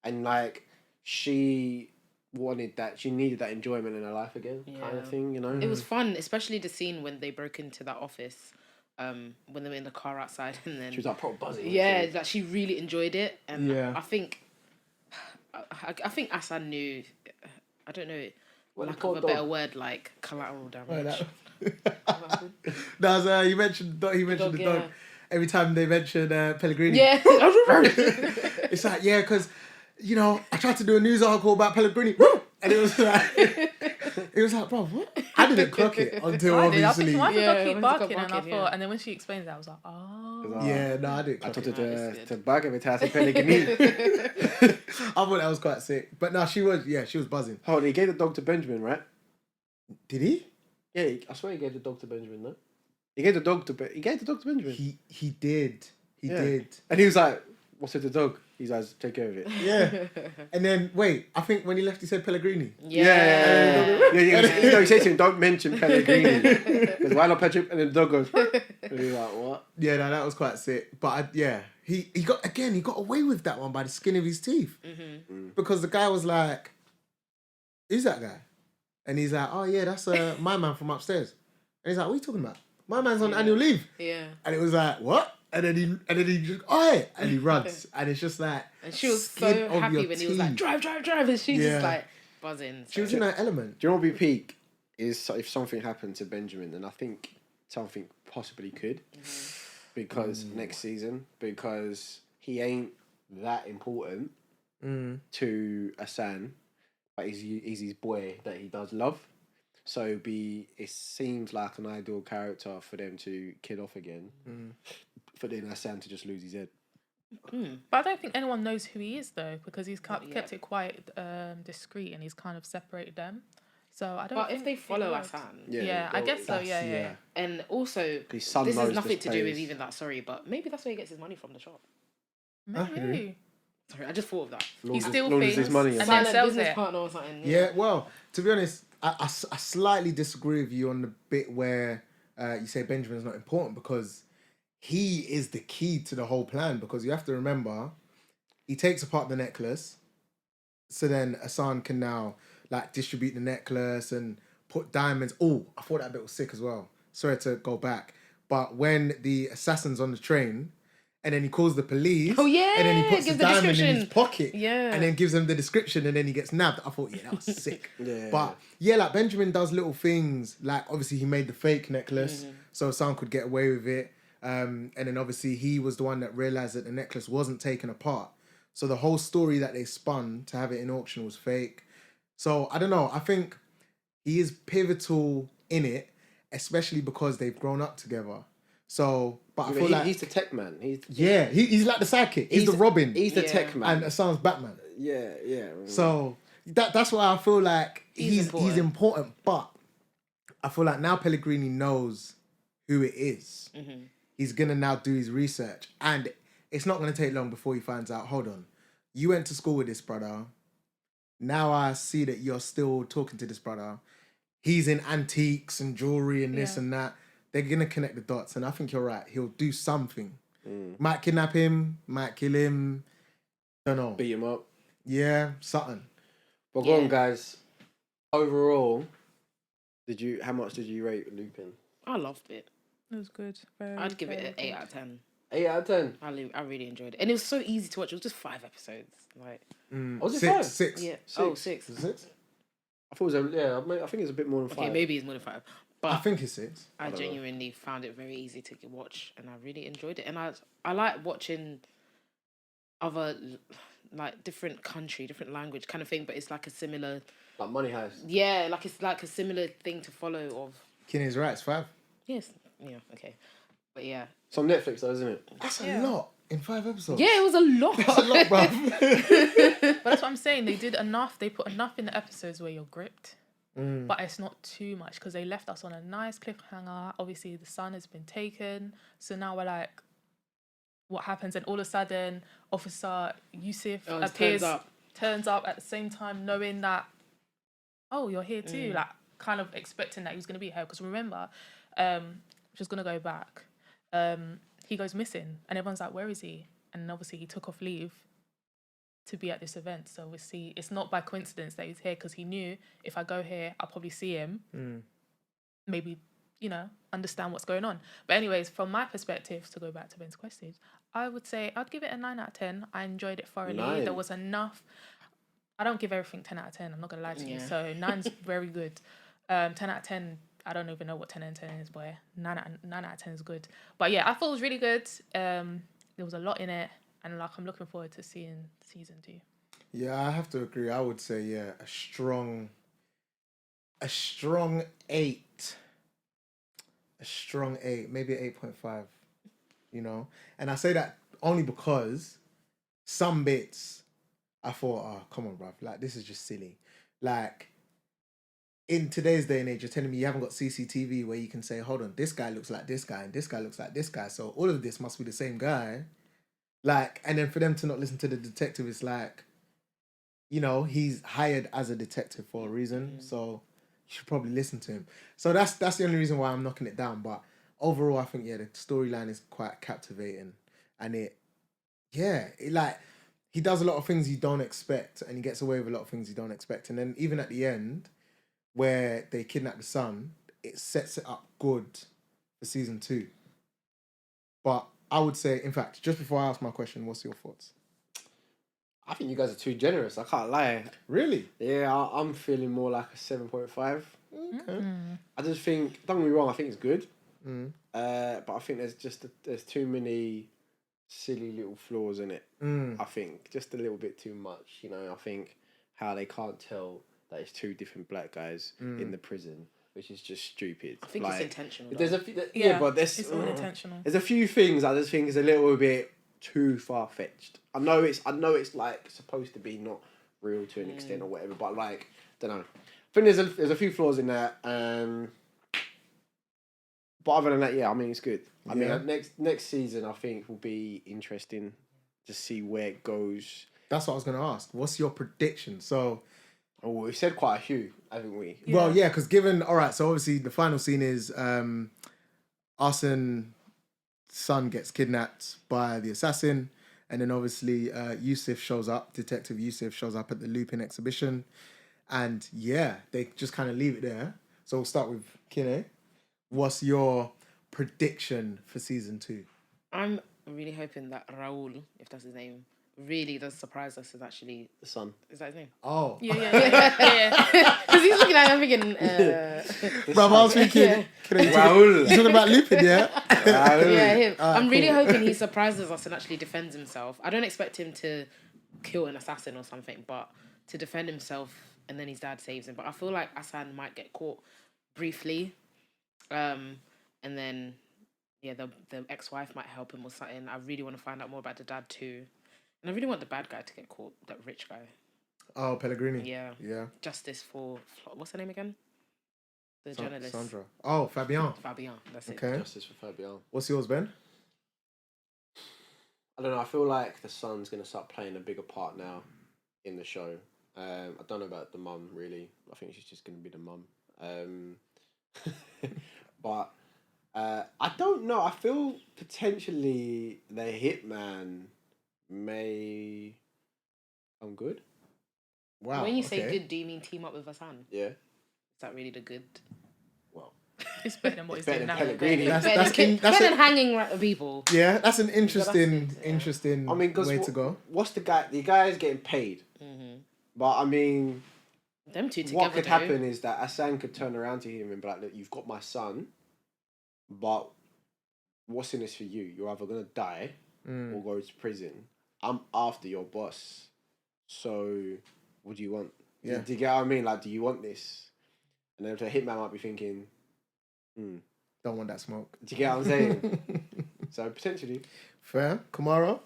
[SPEAKER 5] and like she wanted that, she needed that enjoyment in her life again, kind of thing, you know.
[SPEAKER 1] It was fun, especially the scene when they broke into that office, when they were in the car outside, and then
[SPEAKER 5] She was like proper buzzing.
[SPEAKER 1] yeah, that she really enjoyed it, and
[SPEAKER 3] Yeah.
[SPEAKER 1] I think Hassan knew. I don't know,
[SPEAKER 5] Well,
[SPEAKER 1] lack
[SPEAKER 5] poor
[SPEAKER 1] of a better
[SPEAKER 5] dog.
[SPEAKER 1] word, like collateral damage.
[SPEAKER 3] That's, you mentioned the dog.
[SPEAKER 1] yeah.
[SPEAKER 3] every time they mention Pellegrini.
[SPEAKER 1] Yeah.
[SPEAKER 3] It's like, yeah, because, you know, I tried to do a news article about Pellegrini. And it was like, bro, what? I didn't clock it until
[SPEAKER 4] I did. I was
[SPEAKER 3] obviously.
[SPEAKER 4] thinking, why did
[SPEAKER 1] Yeah,
[SPEAKER 4] I keep
[SPEAKER 1] why
[SPEAKER 4] barking?
[SPEAKER 1] did I
[SPEAKER 4] And I
[SPEAKER 1] barking,
[SPEAKER 4] thought,
[SPEAKER 1] yeah.
[SPEAKER 4] and then when she explained it, I was like, oh.
[SPEAKER 3] Yeah, no, I didn't
[SPEAKER 5] I
[SPEAKER 3] clock
[SPEAKER 5] told
[SPEAKER 3] it.
[SPEAKER 5] her
[SPEAKER 1] it's
[SPEAKER 5] to
[SPEAKER 1] good.
[SPEAKER 5] bag every time I said Pellegrini.
[SPEAKER 3] I thought that was quite sick. But no, she was buzzing.
[SPEAKER 5] Oh, he gave the dog to Benjamin, right?
[SPEAKER 3] Did he?
[SPEAKER 5] Yeah, I swear he gave the dog to Benjamin, no? He gave the dog to Benjamin.
[SPEAKER 3] He did. He did.
[SPEAKER 5] And he was like, what's with the dog? He's like, take care of it.
[SPEAKER 3] Yeah. And then, wait, I think when he left, he said Pellegrini.
[SPEAKER 1] Yeah.
[SPEAKER 5] He said to him, don't mention Pellegrini. Because why not Patrick? And then the dog goes, and he's like, what?
[SPEAKER 3] Yeah, no, that was quite sick. But he got away with that one by the skin of his teeth. Because the guy was like, who's that guy? And he's like, oh yeah, that's my man from upstairs. And he's like, what are you talking about? My man's on annual leave.
[SPEAKER 1] Yeah.
[SPEAKER 3] And it was like, what? And then he just, oh yeah, and he runs. And it's just like,
[SPEAKER 1] And she was
[SPEAKER 3] skin
[SPEAKER 1] so
[SPEAKER 3] of
[SPEAKER 1] happy
[SPEAKER 3] your
[SPEAKER 1] when he was like,
[SPEAKER 3] teeth.
[SPEAKER 1] drive. And she's
[SPEAKER 3] Yeah.
[SPEAKER 1] just like buzzing.
[SPEAKER 3] She was in her element.
[SPEAKER 5] Do you know what would be peak? Is if something happened to Benjamin, and I think something possibly could. Because next season, because he ain't that important to Hassan, but he's his boy that he does love. So it seems like an ideal character for them to kid off again. For then Hassan to just lose his head.
[SPEAKER 4] But I don't think anyone knows who he is though, because he's kept it quite discreet and he's kind of separated them. So I don't.
[SPEAKER 1] But
[SPEAKER 4] think
[SPEAKER 1] if they
[SPEAKER 4] it
[SPEAKER 1] follow
[SPEAKER 4] works.
[SPEAKER 1] Hassan,
[SPEAKER 4] Yeah, I guess so. Yeah.
[SPEAKER 1] and also
[SPEAKER 5] His son
[SPEAKER 1] this
[SPEAKER 5] knows
[SPEAKER 1] has nothing
[SPEAKER 5] this
[SPEAKER 1] to do with
[SPEAKER 5] place.
[SPEAKER 1] even that. Sorry, but maybe that's where he gets his money from, the shop.
[SPEAKER 4] Maybe.
[SPEAKER 1] Sorry, I just thought of that.
[SPEAKER 4] He still
[SPEAKER 5] long as
[SPEAKER 4] thinks
[SPEAKER 5] his money
[SPEAKER 4] and
[SPEAKER 5] is-
[SPEAKER 4] then
[SPEAKER 1] Silent
[SPEAKER 4] sells
[SPEAKER 1] business
[SPEAKER 4] it.
[SPEAKER 1] partner or something.
[SPEAKER 3] Yeah, well, to be honest, I slightly disagree with you on the bit where you say Benjamin's not important, because he is the key to the whole plan. Because you have to remember, he takes apart the necklace, so then Hassan can now like distribute the necklace and put diamonds. Oh, I thought that bit was sick as well. Sorry to go back, but when the assassin's on the train, and then he calls the police.
[SPEAKER 1] Oh, yeah,
[SPEAKER 3] and then he puts
[SPEAKER 1] gives
[SPEAKER 3] the
[SPEAKER 1] the
[SPEAKER 3] diamond in his
[SPEAKER 1] description.
[SPEAKER 3] pocket.
[SPEAKER 1] Yeah.
[SPEAKER 3] and then gives him the description, and then he gets nabbed. I thought, yeah, that was sick.
[SPEAKER 5] Yeah.
[SPEAKER 3] But yeah, like Benjamin does little things. Like obviously he made the fake necklace so Hassan could get away with it. And then obviously he was the one that realized that the necklace wasn't taken apart. So the whole story that they spun to have it in auction was fake. So I don't know. I think he is pivotal in it, especially because they've grown up together. So, but I feel like
[SPEAKER 5] he's the tech man.
[SPEAKER 3] he's like the sidekick. He's the Robin.
[SPEAKER 5] He's the
[SPEAKER 1] Yeah.
[SPEAKER 5] tech man.
[SPEAKER 3] and Hassan's Batman.
[SPEAKER 5] Yeah.
[SPEAKER 3] So that's why I feel like he's important. But I feel like now Pellegrini knows who it is. He's gonna now do his research, and it's not gonna take long before he finds out. Hold on, you went to school with this brother. Now I see that you're still talking to this brother. He's in antiques and jewelry and this and that. They're gonna connect the dots, and I think you're right. He'll do something. Might kidnap him. Might kill him. Don't know.
[SPEAKER 5] Beat him up.
[SPEAKER 3] Yeah, something.
[SPEAKER 5] But go on, guys. Overall, how much did you rate Lupin?
[SPEAKER 1] I loved it.
[SPEAKER 4] It was good.
[SPEAKER 1] I'd give it an 8 out of 10.
[SPEAKER 5] 8 out of 10.
[SPEAKER 1] I really enjoyed it, and it was so easy to watch. It was just 5 episodes. Like,
[SPEAKER 5] Was it 5?
[SPEAKER 3] Six.
[SPEAKER 1] yeah,
[SPEAKER 5] Six.
[SPEAKER 1] oh 6.
[SPEAKER 3] Is it?
[SPEAKER 5] I thought it was I think it's a bit more than 5.
[SPEAKER 1] Okay, maybe it's more than 5,
[SPEAKER 3] I
[SPEAKER 1] but
[SPEAKER 3] think it's 6.
[SPEAKER 1] I genuinely found it very easy to watch, and I really enjoyed it. And I like watching other like different country, different language kind of thing, but it's like a similar,
[SPEAKER 5] Like Money Heist.
[SPEAKER 1] yeah, like it's like a similar thing to follow. Of
[SPEAKER 3] Kinney's right. It's 5.
[SPEAKER 1] yes, yeah, okay, but yeah,
[SPEAKER 5] It's on Netflix though, isn't it?
[SPEAKER 3] That's a lot in 5 episodes.
[SPEAKER 1] yeah, it was a lot.
[SPEAKER 3] That's a lot, bruv.
[SPEAKER 4] But that's what I'm saying. They did enough. They put enough in the episodes where you're gripped. But it's not too much because they left us on a nice cliffhanger. Obviously, the son has been taken. So now we're like, what happens? And all of a sudden, Officer Yusuf turns up at the same time, knowing that, oh, you're here too. Like, kind of expecting that he was going to be here. Because remember, just going to go back. He goes missing. And everyone's like, where is he? And obviously, he took off leave to be at this event. So obviously it's not by coincidence that he's here, because he knew if I go here, I'll probably see him. Maybe, understand what's going on. But anyways, from my perspective, to go back to Ben's questions, I would say I'd give it a 9 out of 10. I enjoyed it thoroughly.
[SPEAKER 5] 9.
[SPEAKER 4] There was enough. I don't give everything 10 out of 10. I'm not going to lie to you. So 9's very good. 10 out of 10 I don't even know what 10 out of 10 is, boy. 9 out of 10 is good. But yeah, I thought it was really good. There was a lot in it, and like I'm looking forward to seeing season 2.
[SPEAKER 3] Yeah, I have to agree. I would say, yeah, a strong 8. A strong 8, maybe 8.5, you know? And I say that only because some bits I thought, oh, come on, bruv. Like, this is just silly. Like, in today's day and age, you're telling me you haven't got CCTV where you can say, hold on, this guy looks like this guy and this guy looks like this guy. So all of this must be the same guy. Like, and then for them to not listen to the detective, it's like, you know, he's hired as a detective for a reason. So you should probably listen to him. So that's the only reason why I'm knocking it down. But overall, I think, yeah, the storyline is quite captivating. And like, he does a lot of things you don't expect, and he gets away with a lot of things you don't expect. And then even at the end, where they kidnap the son, it sets it up good for season 2. But I would say, in fact, just before I ask my question, what's your thoughts?
[SPEAKER 5] I think you guys are too generous. I can't lie.
[SPEAKER 3] Really?
[SPEAKER 5] Yeah, I'm feeling more like a 7.5.
[SPEAKER 3] Okay.
[SPEAKER 5] I just think, don't get me wrong, I think it's good. But I think there's too many silly little flaws in it. I think just a little bit too much. You know, I think how they can't tell that it's 2 different black guys in the prison, which is just stupid.
[SPEAKER 1] I think it's intentional.
[SPEAKER 5] There's a but
[SPEAKER 4] it's all intentional.
[SPEAKER 5] There's a few things I just think is a little bit too far fetched. I know it's like supposed to be not real to an extent or whatever, but like, don't know. I think there's a few flaws in that. But other than that, yeah, I mean, it's good. I mean, next season I think will be interesting to see where it goes.
[SPEAKER 3] That's what I was going to ask. What's your prediction? So,
[SPEAKER 5] we've said quite a few, haven't we?
[SPEAKER 3] yeah. Well, yeah, because all right, so obviously the final scene is Arsene son gets kidnapped by the assassin, and then obviously Yusuf shows up, Detective Yusuf shows up at the Lupin exhibition, and yeah, they just kind of leave it there. So we'll start with Kine. What's your prediction for season 2?
[SPEAKER 1] I'm really hoping that Raul, if that's his name, really does surprise us as actually
[SPEAKER 5] The son.
[SPEAKER 1] Is that his name?
[SPEAKER 3] Oh.
[SPEAKER 4] Yeah.
[SPEAKER 1] Because he's looking at him thinking,
[SPEAKER 3] Bro, I was thinking,
[SPEAKER 5] Raul.
[SPEAKER 3] you talking about Lupin, yeah?
[SPEAKER 1] yeah, him. I'm really hoping he surprises us and actually defends himself. I don't expect him to kill an assassin or something, but to defend himself, and then his dad saves him. But I feel like Hassan might get caught briefly, and then the ex-wife might help him or something. I really want to find out more about the dad too, and I really want the bad guy to get caught, that rich guy.
[SPEAKER 3] Oh, Pellegrini.
[SPEAKER 1] Yeah. Justice for what's her name again? The journalist.
[SPEAKER 3] Sandra. Oh, Fabian.
[SPEAKER 1] That's it.
[SPEAKER 3] Okay.
[SPEAKER 5] Justice for Fabian.
[SPEAKER 3] What's yours, Ben?
[SPEAKER 5] I don't know. I feel like the son's going to start playing a bigger part now in the show. I don't know about the mum, really. I think she's just going to be the mum. But I don't know. I feel potentially the hitman may come good.
[SPEAKER 3] Wow.
[SPEAKER 1] When you say good, do you mean team up with Hassan?
[SPEAKER 5] Yeah.
[SPEAKER 1] Is that really the good?
[SPEAKER 5] Well,
[SPEAKER 4] It's better than what he's doing now.
[SPEAKER 5] Pellegrini.
[SPEAKER 1] Better than hanging people.
[SPEAKER 3] Yeah, that's an interesting
[SPEAKER 5] I mean,
[SPEAKER 3] way to go.
[SPEAKER 5] What's the guy? The guy is getting paid.
[SPEAKER 1] Mm-hmm.
[SPEAKER 5] But I mean,
[SPEAKER 1] Them two together.
[SPEAKER 5] what could happen is that Hassan could turn around to him and be like, "Look, you've got my son, but what's in this for you? You're either gonna die or go to prison. I'm after your boss. So, what do you want?
[SPEAKER 3] Yeah.
[SPEAKER 5] Do you get what I mean? Like, do you want this?" And then the hitman might be thinking,
[SPEAKER 3] Don't want that smoke.
[SPEAKER 5] do you get what I'm saying? So potentially.
[SPEAKER 3] Fair. Kamara?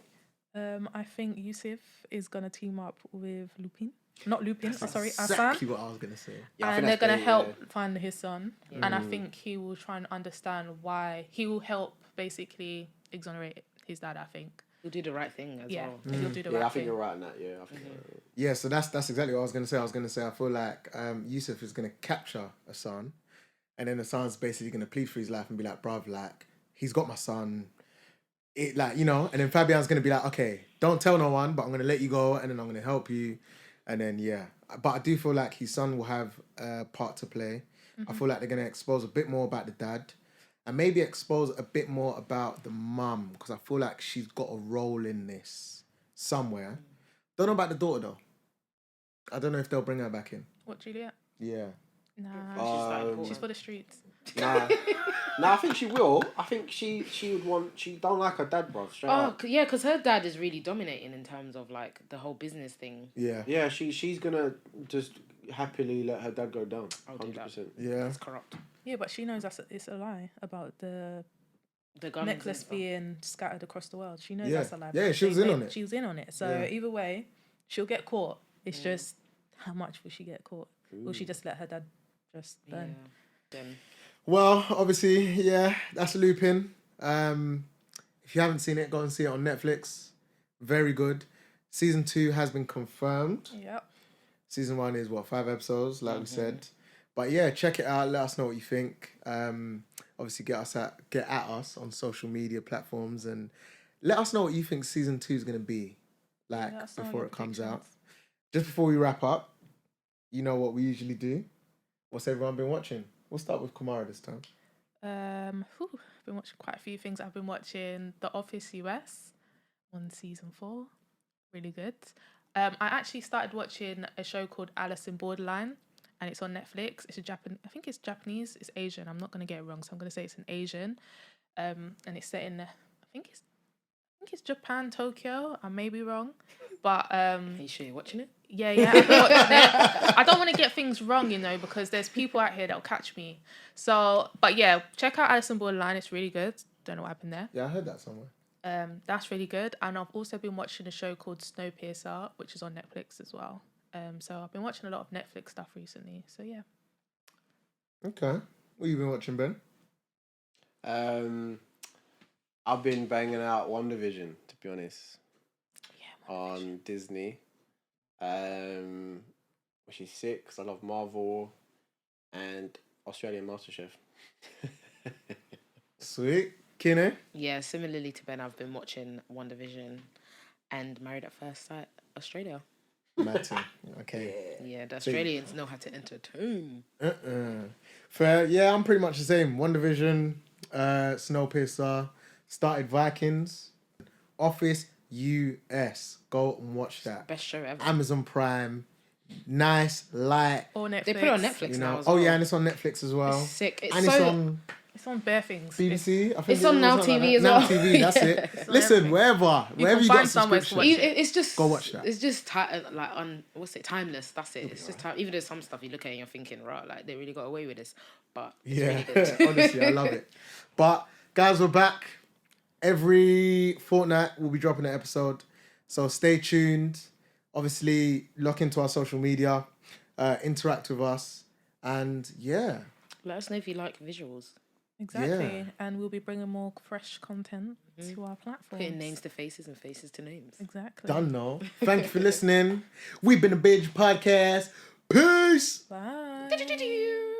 [SPEAKER 4] I think Yusuf is gonna team up with Lupin. Not Lupin, sorry,
[SPEAKER 3] Exactly
[SPEAKER 4] Hassan.
[SPEAKER 3] what I was going to say.
[SPEAKER 5] Yeah, I think
[SPEAKER 4] And they're
[SPEAKER 5] that's
[SPEAKER 4] gonna
[SPEAKER 5] great,
[SPEAKER 4] help find his son. And I think he will try and understand why. He will help basically exonerate his dad, I think.
[SPEAKER 1] He'll do the right thing as well.
[SPEAKER 4] He'll do the
[SPEAKER 5] Yeah,
[SPEAKER 4] right
[SPEAKER 5] I think
[SPEAKER 4] thing.
[SPEAKER 5] you're right in that. Yeah, I think you're right.
[SPEAKER 3] Yeah, so that's exactly what I was going to say. I was going to say I feel like Yusuf is going to capture a son, and then the son's basically going to plead for his life and be like, bruv, like, he's got my son. It, like, you know, and then Fabian's going to be like, okay, don't tell no one, but I'm going to let you go, and then I'm going to help you. And then, yeah. But I do feel like his son will have a part to play. I feel like they're going to expose a bit more about the dad and maybe expose a bit more about the mum, because I feel like she's got a role in this somewhere. Don't know about the daughter, though. I don't know if they'll bring her back in.
[SPEAKER 4] What, Juliet?
[SPEAKER 3] Yeah.
[SPEAKER 4] Nah, she's for the streets.
[SPEAKER 5] Nah. Nah, I think she will. I think she would want. She don't like her dad, bro. Straight up.
[SPEAKER 1] Yeah, because her dad is really dominating in terms of like the whole business thing.
[SPEAKER 3] Yeah.
[SPEAKER 5] Yeah, she's gonna just happily let her dad go down.
[SPEAKER 1] I'll do that.
[SPEAKER 5] 100%.
[SPEAKER 3] Yeah.
[SPEAKER 1] That's corrupt.
[SPEAKER 4] Yeah, but she knows it's a lie about the
[SPEAKER 1] The guns
[SPEAKER 4] necklace
[SPEAKER 1] and stuff.
[SPEAKER 4] being scattered across the world. She knows
[SPEAKER 3] Yeah.
[SPEAKER 4] that's a lie.
[SPEAKER 3] Yeah, she was in on it.
[SPEAKER 4] She was in on it. So
[SPEAKER 3] Yeah.
[SPEAKER 4] either way, she'll get caught. It's just how much will she get caught? Will she just let her dad just burn?
[SPEAKER 1] Yeah. Then
[SPEAKER 3] Well, obviously, yeah, that's Lupin. If you haven't seen it, go and see it on Netflix. Very good. Season 2 has been confirmed.
[SPEAKER 4] Yep.
[SPEAKER 3] Season 1 is 5 episodes, like we said. But yeah, check it out. Let us know what you think. Obviously, get at us on social media platforms and let us know what you think season 2 is going to be like
[SPEAKER 4] Let us know
[SPEAKER 3] before
[SPEAKER 4] your
[SPEAKER 3] it comes out.
[SPEAKER 4] predictions.
[SPEAKER 3] Just before we wrap up, you know what we usually do. What's everyone been watching? We'll start with Kumara this time.
[SPEAKER 4] I've been watching quite a few things. I've been watching The Office US on season 4. Really good. I actually started watching a show called Alice in Borderline, and it's on Netflix. It's I think it's Japanese. It's Asian. I'm not gonna get it wrong, so I'm gonna say it's an Asian. And it's set in I think it's Japan, Tokyo. I may be wrong, but
[SPEAKER 1] are you sure you're watching it?
[SPEAKER 4] yeah, I've been watching it. I don't want to get things wrong, because there's people out here that'll catch me. So, but yeah, check out Alice in Borderline. It's really good. Don't know what happened there.
[SPEAKER 3] Yeah, I heard that somewhere.
[SPEAKER 4] That's really good. And I've also been watching a show called Snowpiercer, which is on Netflix as well. So I've been watching a lot of Netflix stuff recently. So yeah.
[SPEAKER 3] Okay. What you been watching, Ben?
[SPEAKER 5] I've been banging out WandaVision, to be honest,
[SPEAKER 4] Yeah.
[SPEAKER 5] on Disney. Which is sick, 'cause I love Marvel and Australian MasterChef.
[SPEAKER 3] Sweet. Kine?
[SPEAKER 1] Yeah, similarly to Ben, I've been watching WandaVision and Married at First Sight Australia.
[SPEAKER 3] Matty. Okay.
[SPEAKER 1] Yeah, the Australians know how to entertain.
[SPEAKER 3] Fair. Yeah, I'm pretty much the same. WandaVision, Snowpiercer, started Vikings, Office US. Go and watch that.
[SPEAKER 1] Best show ever.
[SPEAKER 3] Amazon Prime. Nice, light.
[SPEAKER 4] Or Netflix.
[SPEAKER 1] They put it on Netflix
[SPEAKER 3] You
[SPEAKER 1] now
[SPEAKER 3] know.
[SPEAKER 1] as well.
[SPEAKER 3] Oh yeah, and it's on Netflix as well.
[SPEAKER 1] It's sick. It's
[SPEAKER 3] And
[SPEAKER 1] so...
[SPEAKER 3] it's on
[SPEAKER 4] It's on bare things.
[SPEAKER 3] BBC. I think
[SPEAKER 1] It's on
[SPEAKER 3] it was
[SPEAKER 1] Now
[SPEAKER 3] like
[SPEAKER 1] TV
[SPEAKER 3] that.
[SPEAKER 1] as
[SPEAKER 3] Now
[SPEAKER 1] well.
[SPEAKER 3] TV. That's it.
[SPEAKER 4] It's on
[SPEAKER 3] Listen,
[SPEAKER 4] everything.
[SPEAKER 3] wherever
[SPEAKER 4] You
[SPEAKER 3] you
[SPEAKER 4] can
[SPEAKER 3] got a
[SPEAKER 4] find somewhere to
[SPEAKER 3] subscription.
[SPEAKER 4] watch it.
[SPEAKER 1] It's just
[SPEAKER 3] Go watch that.
[SPEAKER 1] It's just timeless. That's it. It's just time. Even though some stuff you look at and you're thinking, right, like they really got away with this, but it's
[SPEAKER 3] Yeah,
[SPEAKER 1] really good.
[SPEAKER 3] honestly, I love it. But guys, we're back. Every fortnight we'll be dropping an episode, so stay tuned. Obviously, look into our social media, interact with us, and yeah,
[SPEAKER 1] Let us know if you like visuals.
[SPEAKER 4] Exactly.
[SPEAKER 3] Yeah.
[SPEAKER 4] And we'll be bringing more fresh content to our platform.
[SPEAKER 1] Putting names to faces and faces to names.
[SPEAKER 4] Exactly.
[SPEAKER 3] done no. Thank you for listening. We've been a Binge podcast. Peace.
[SPEAKER 4] Bye.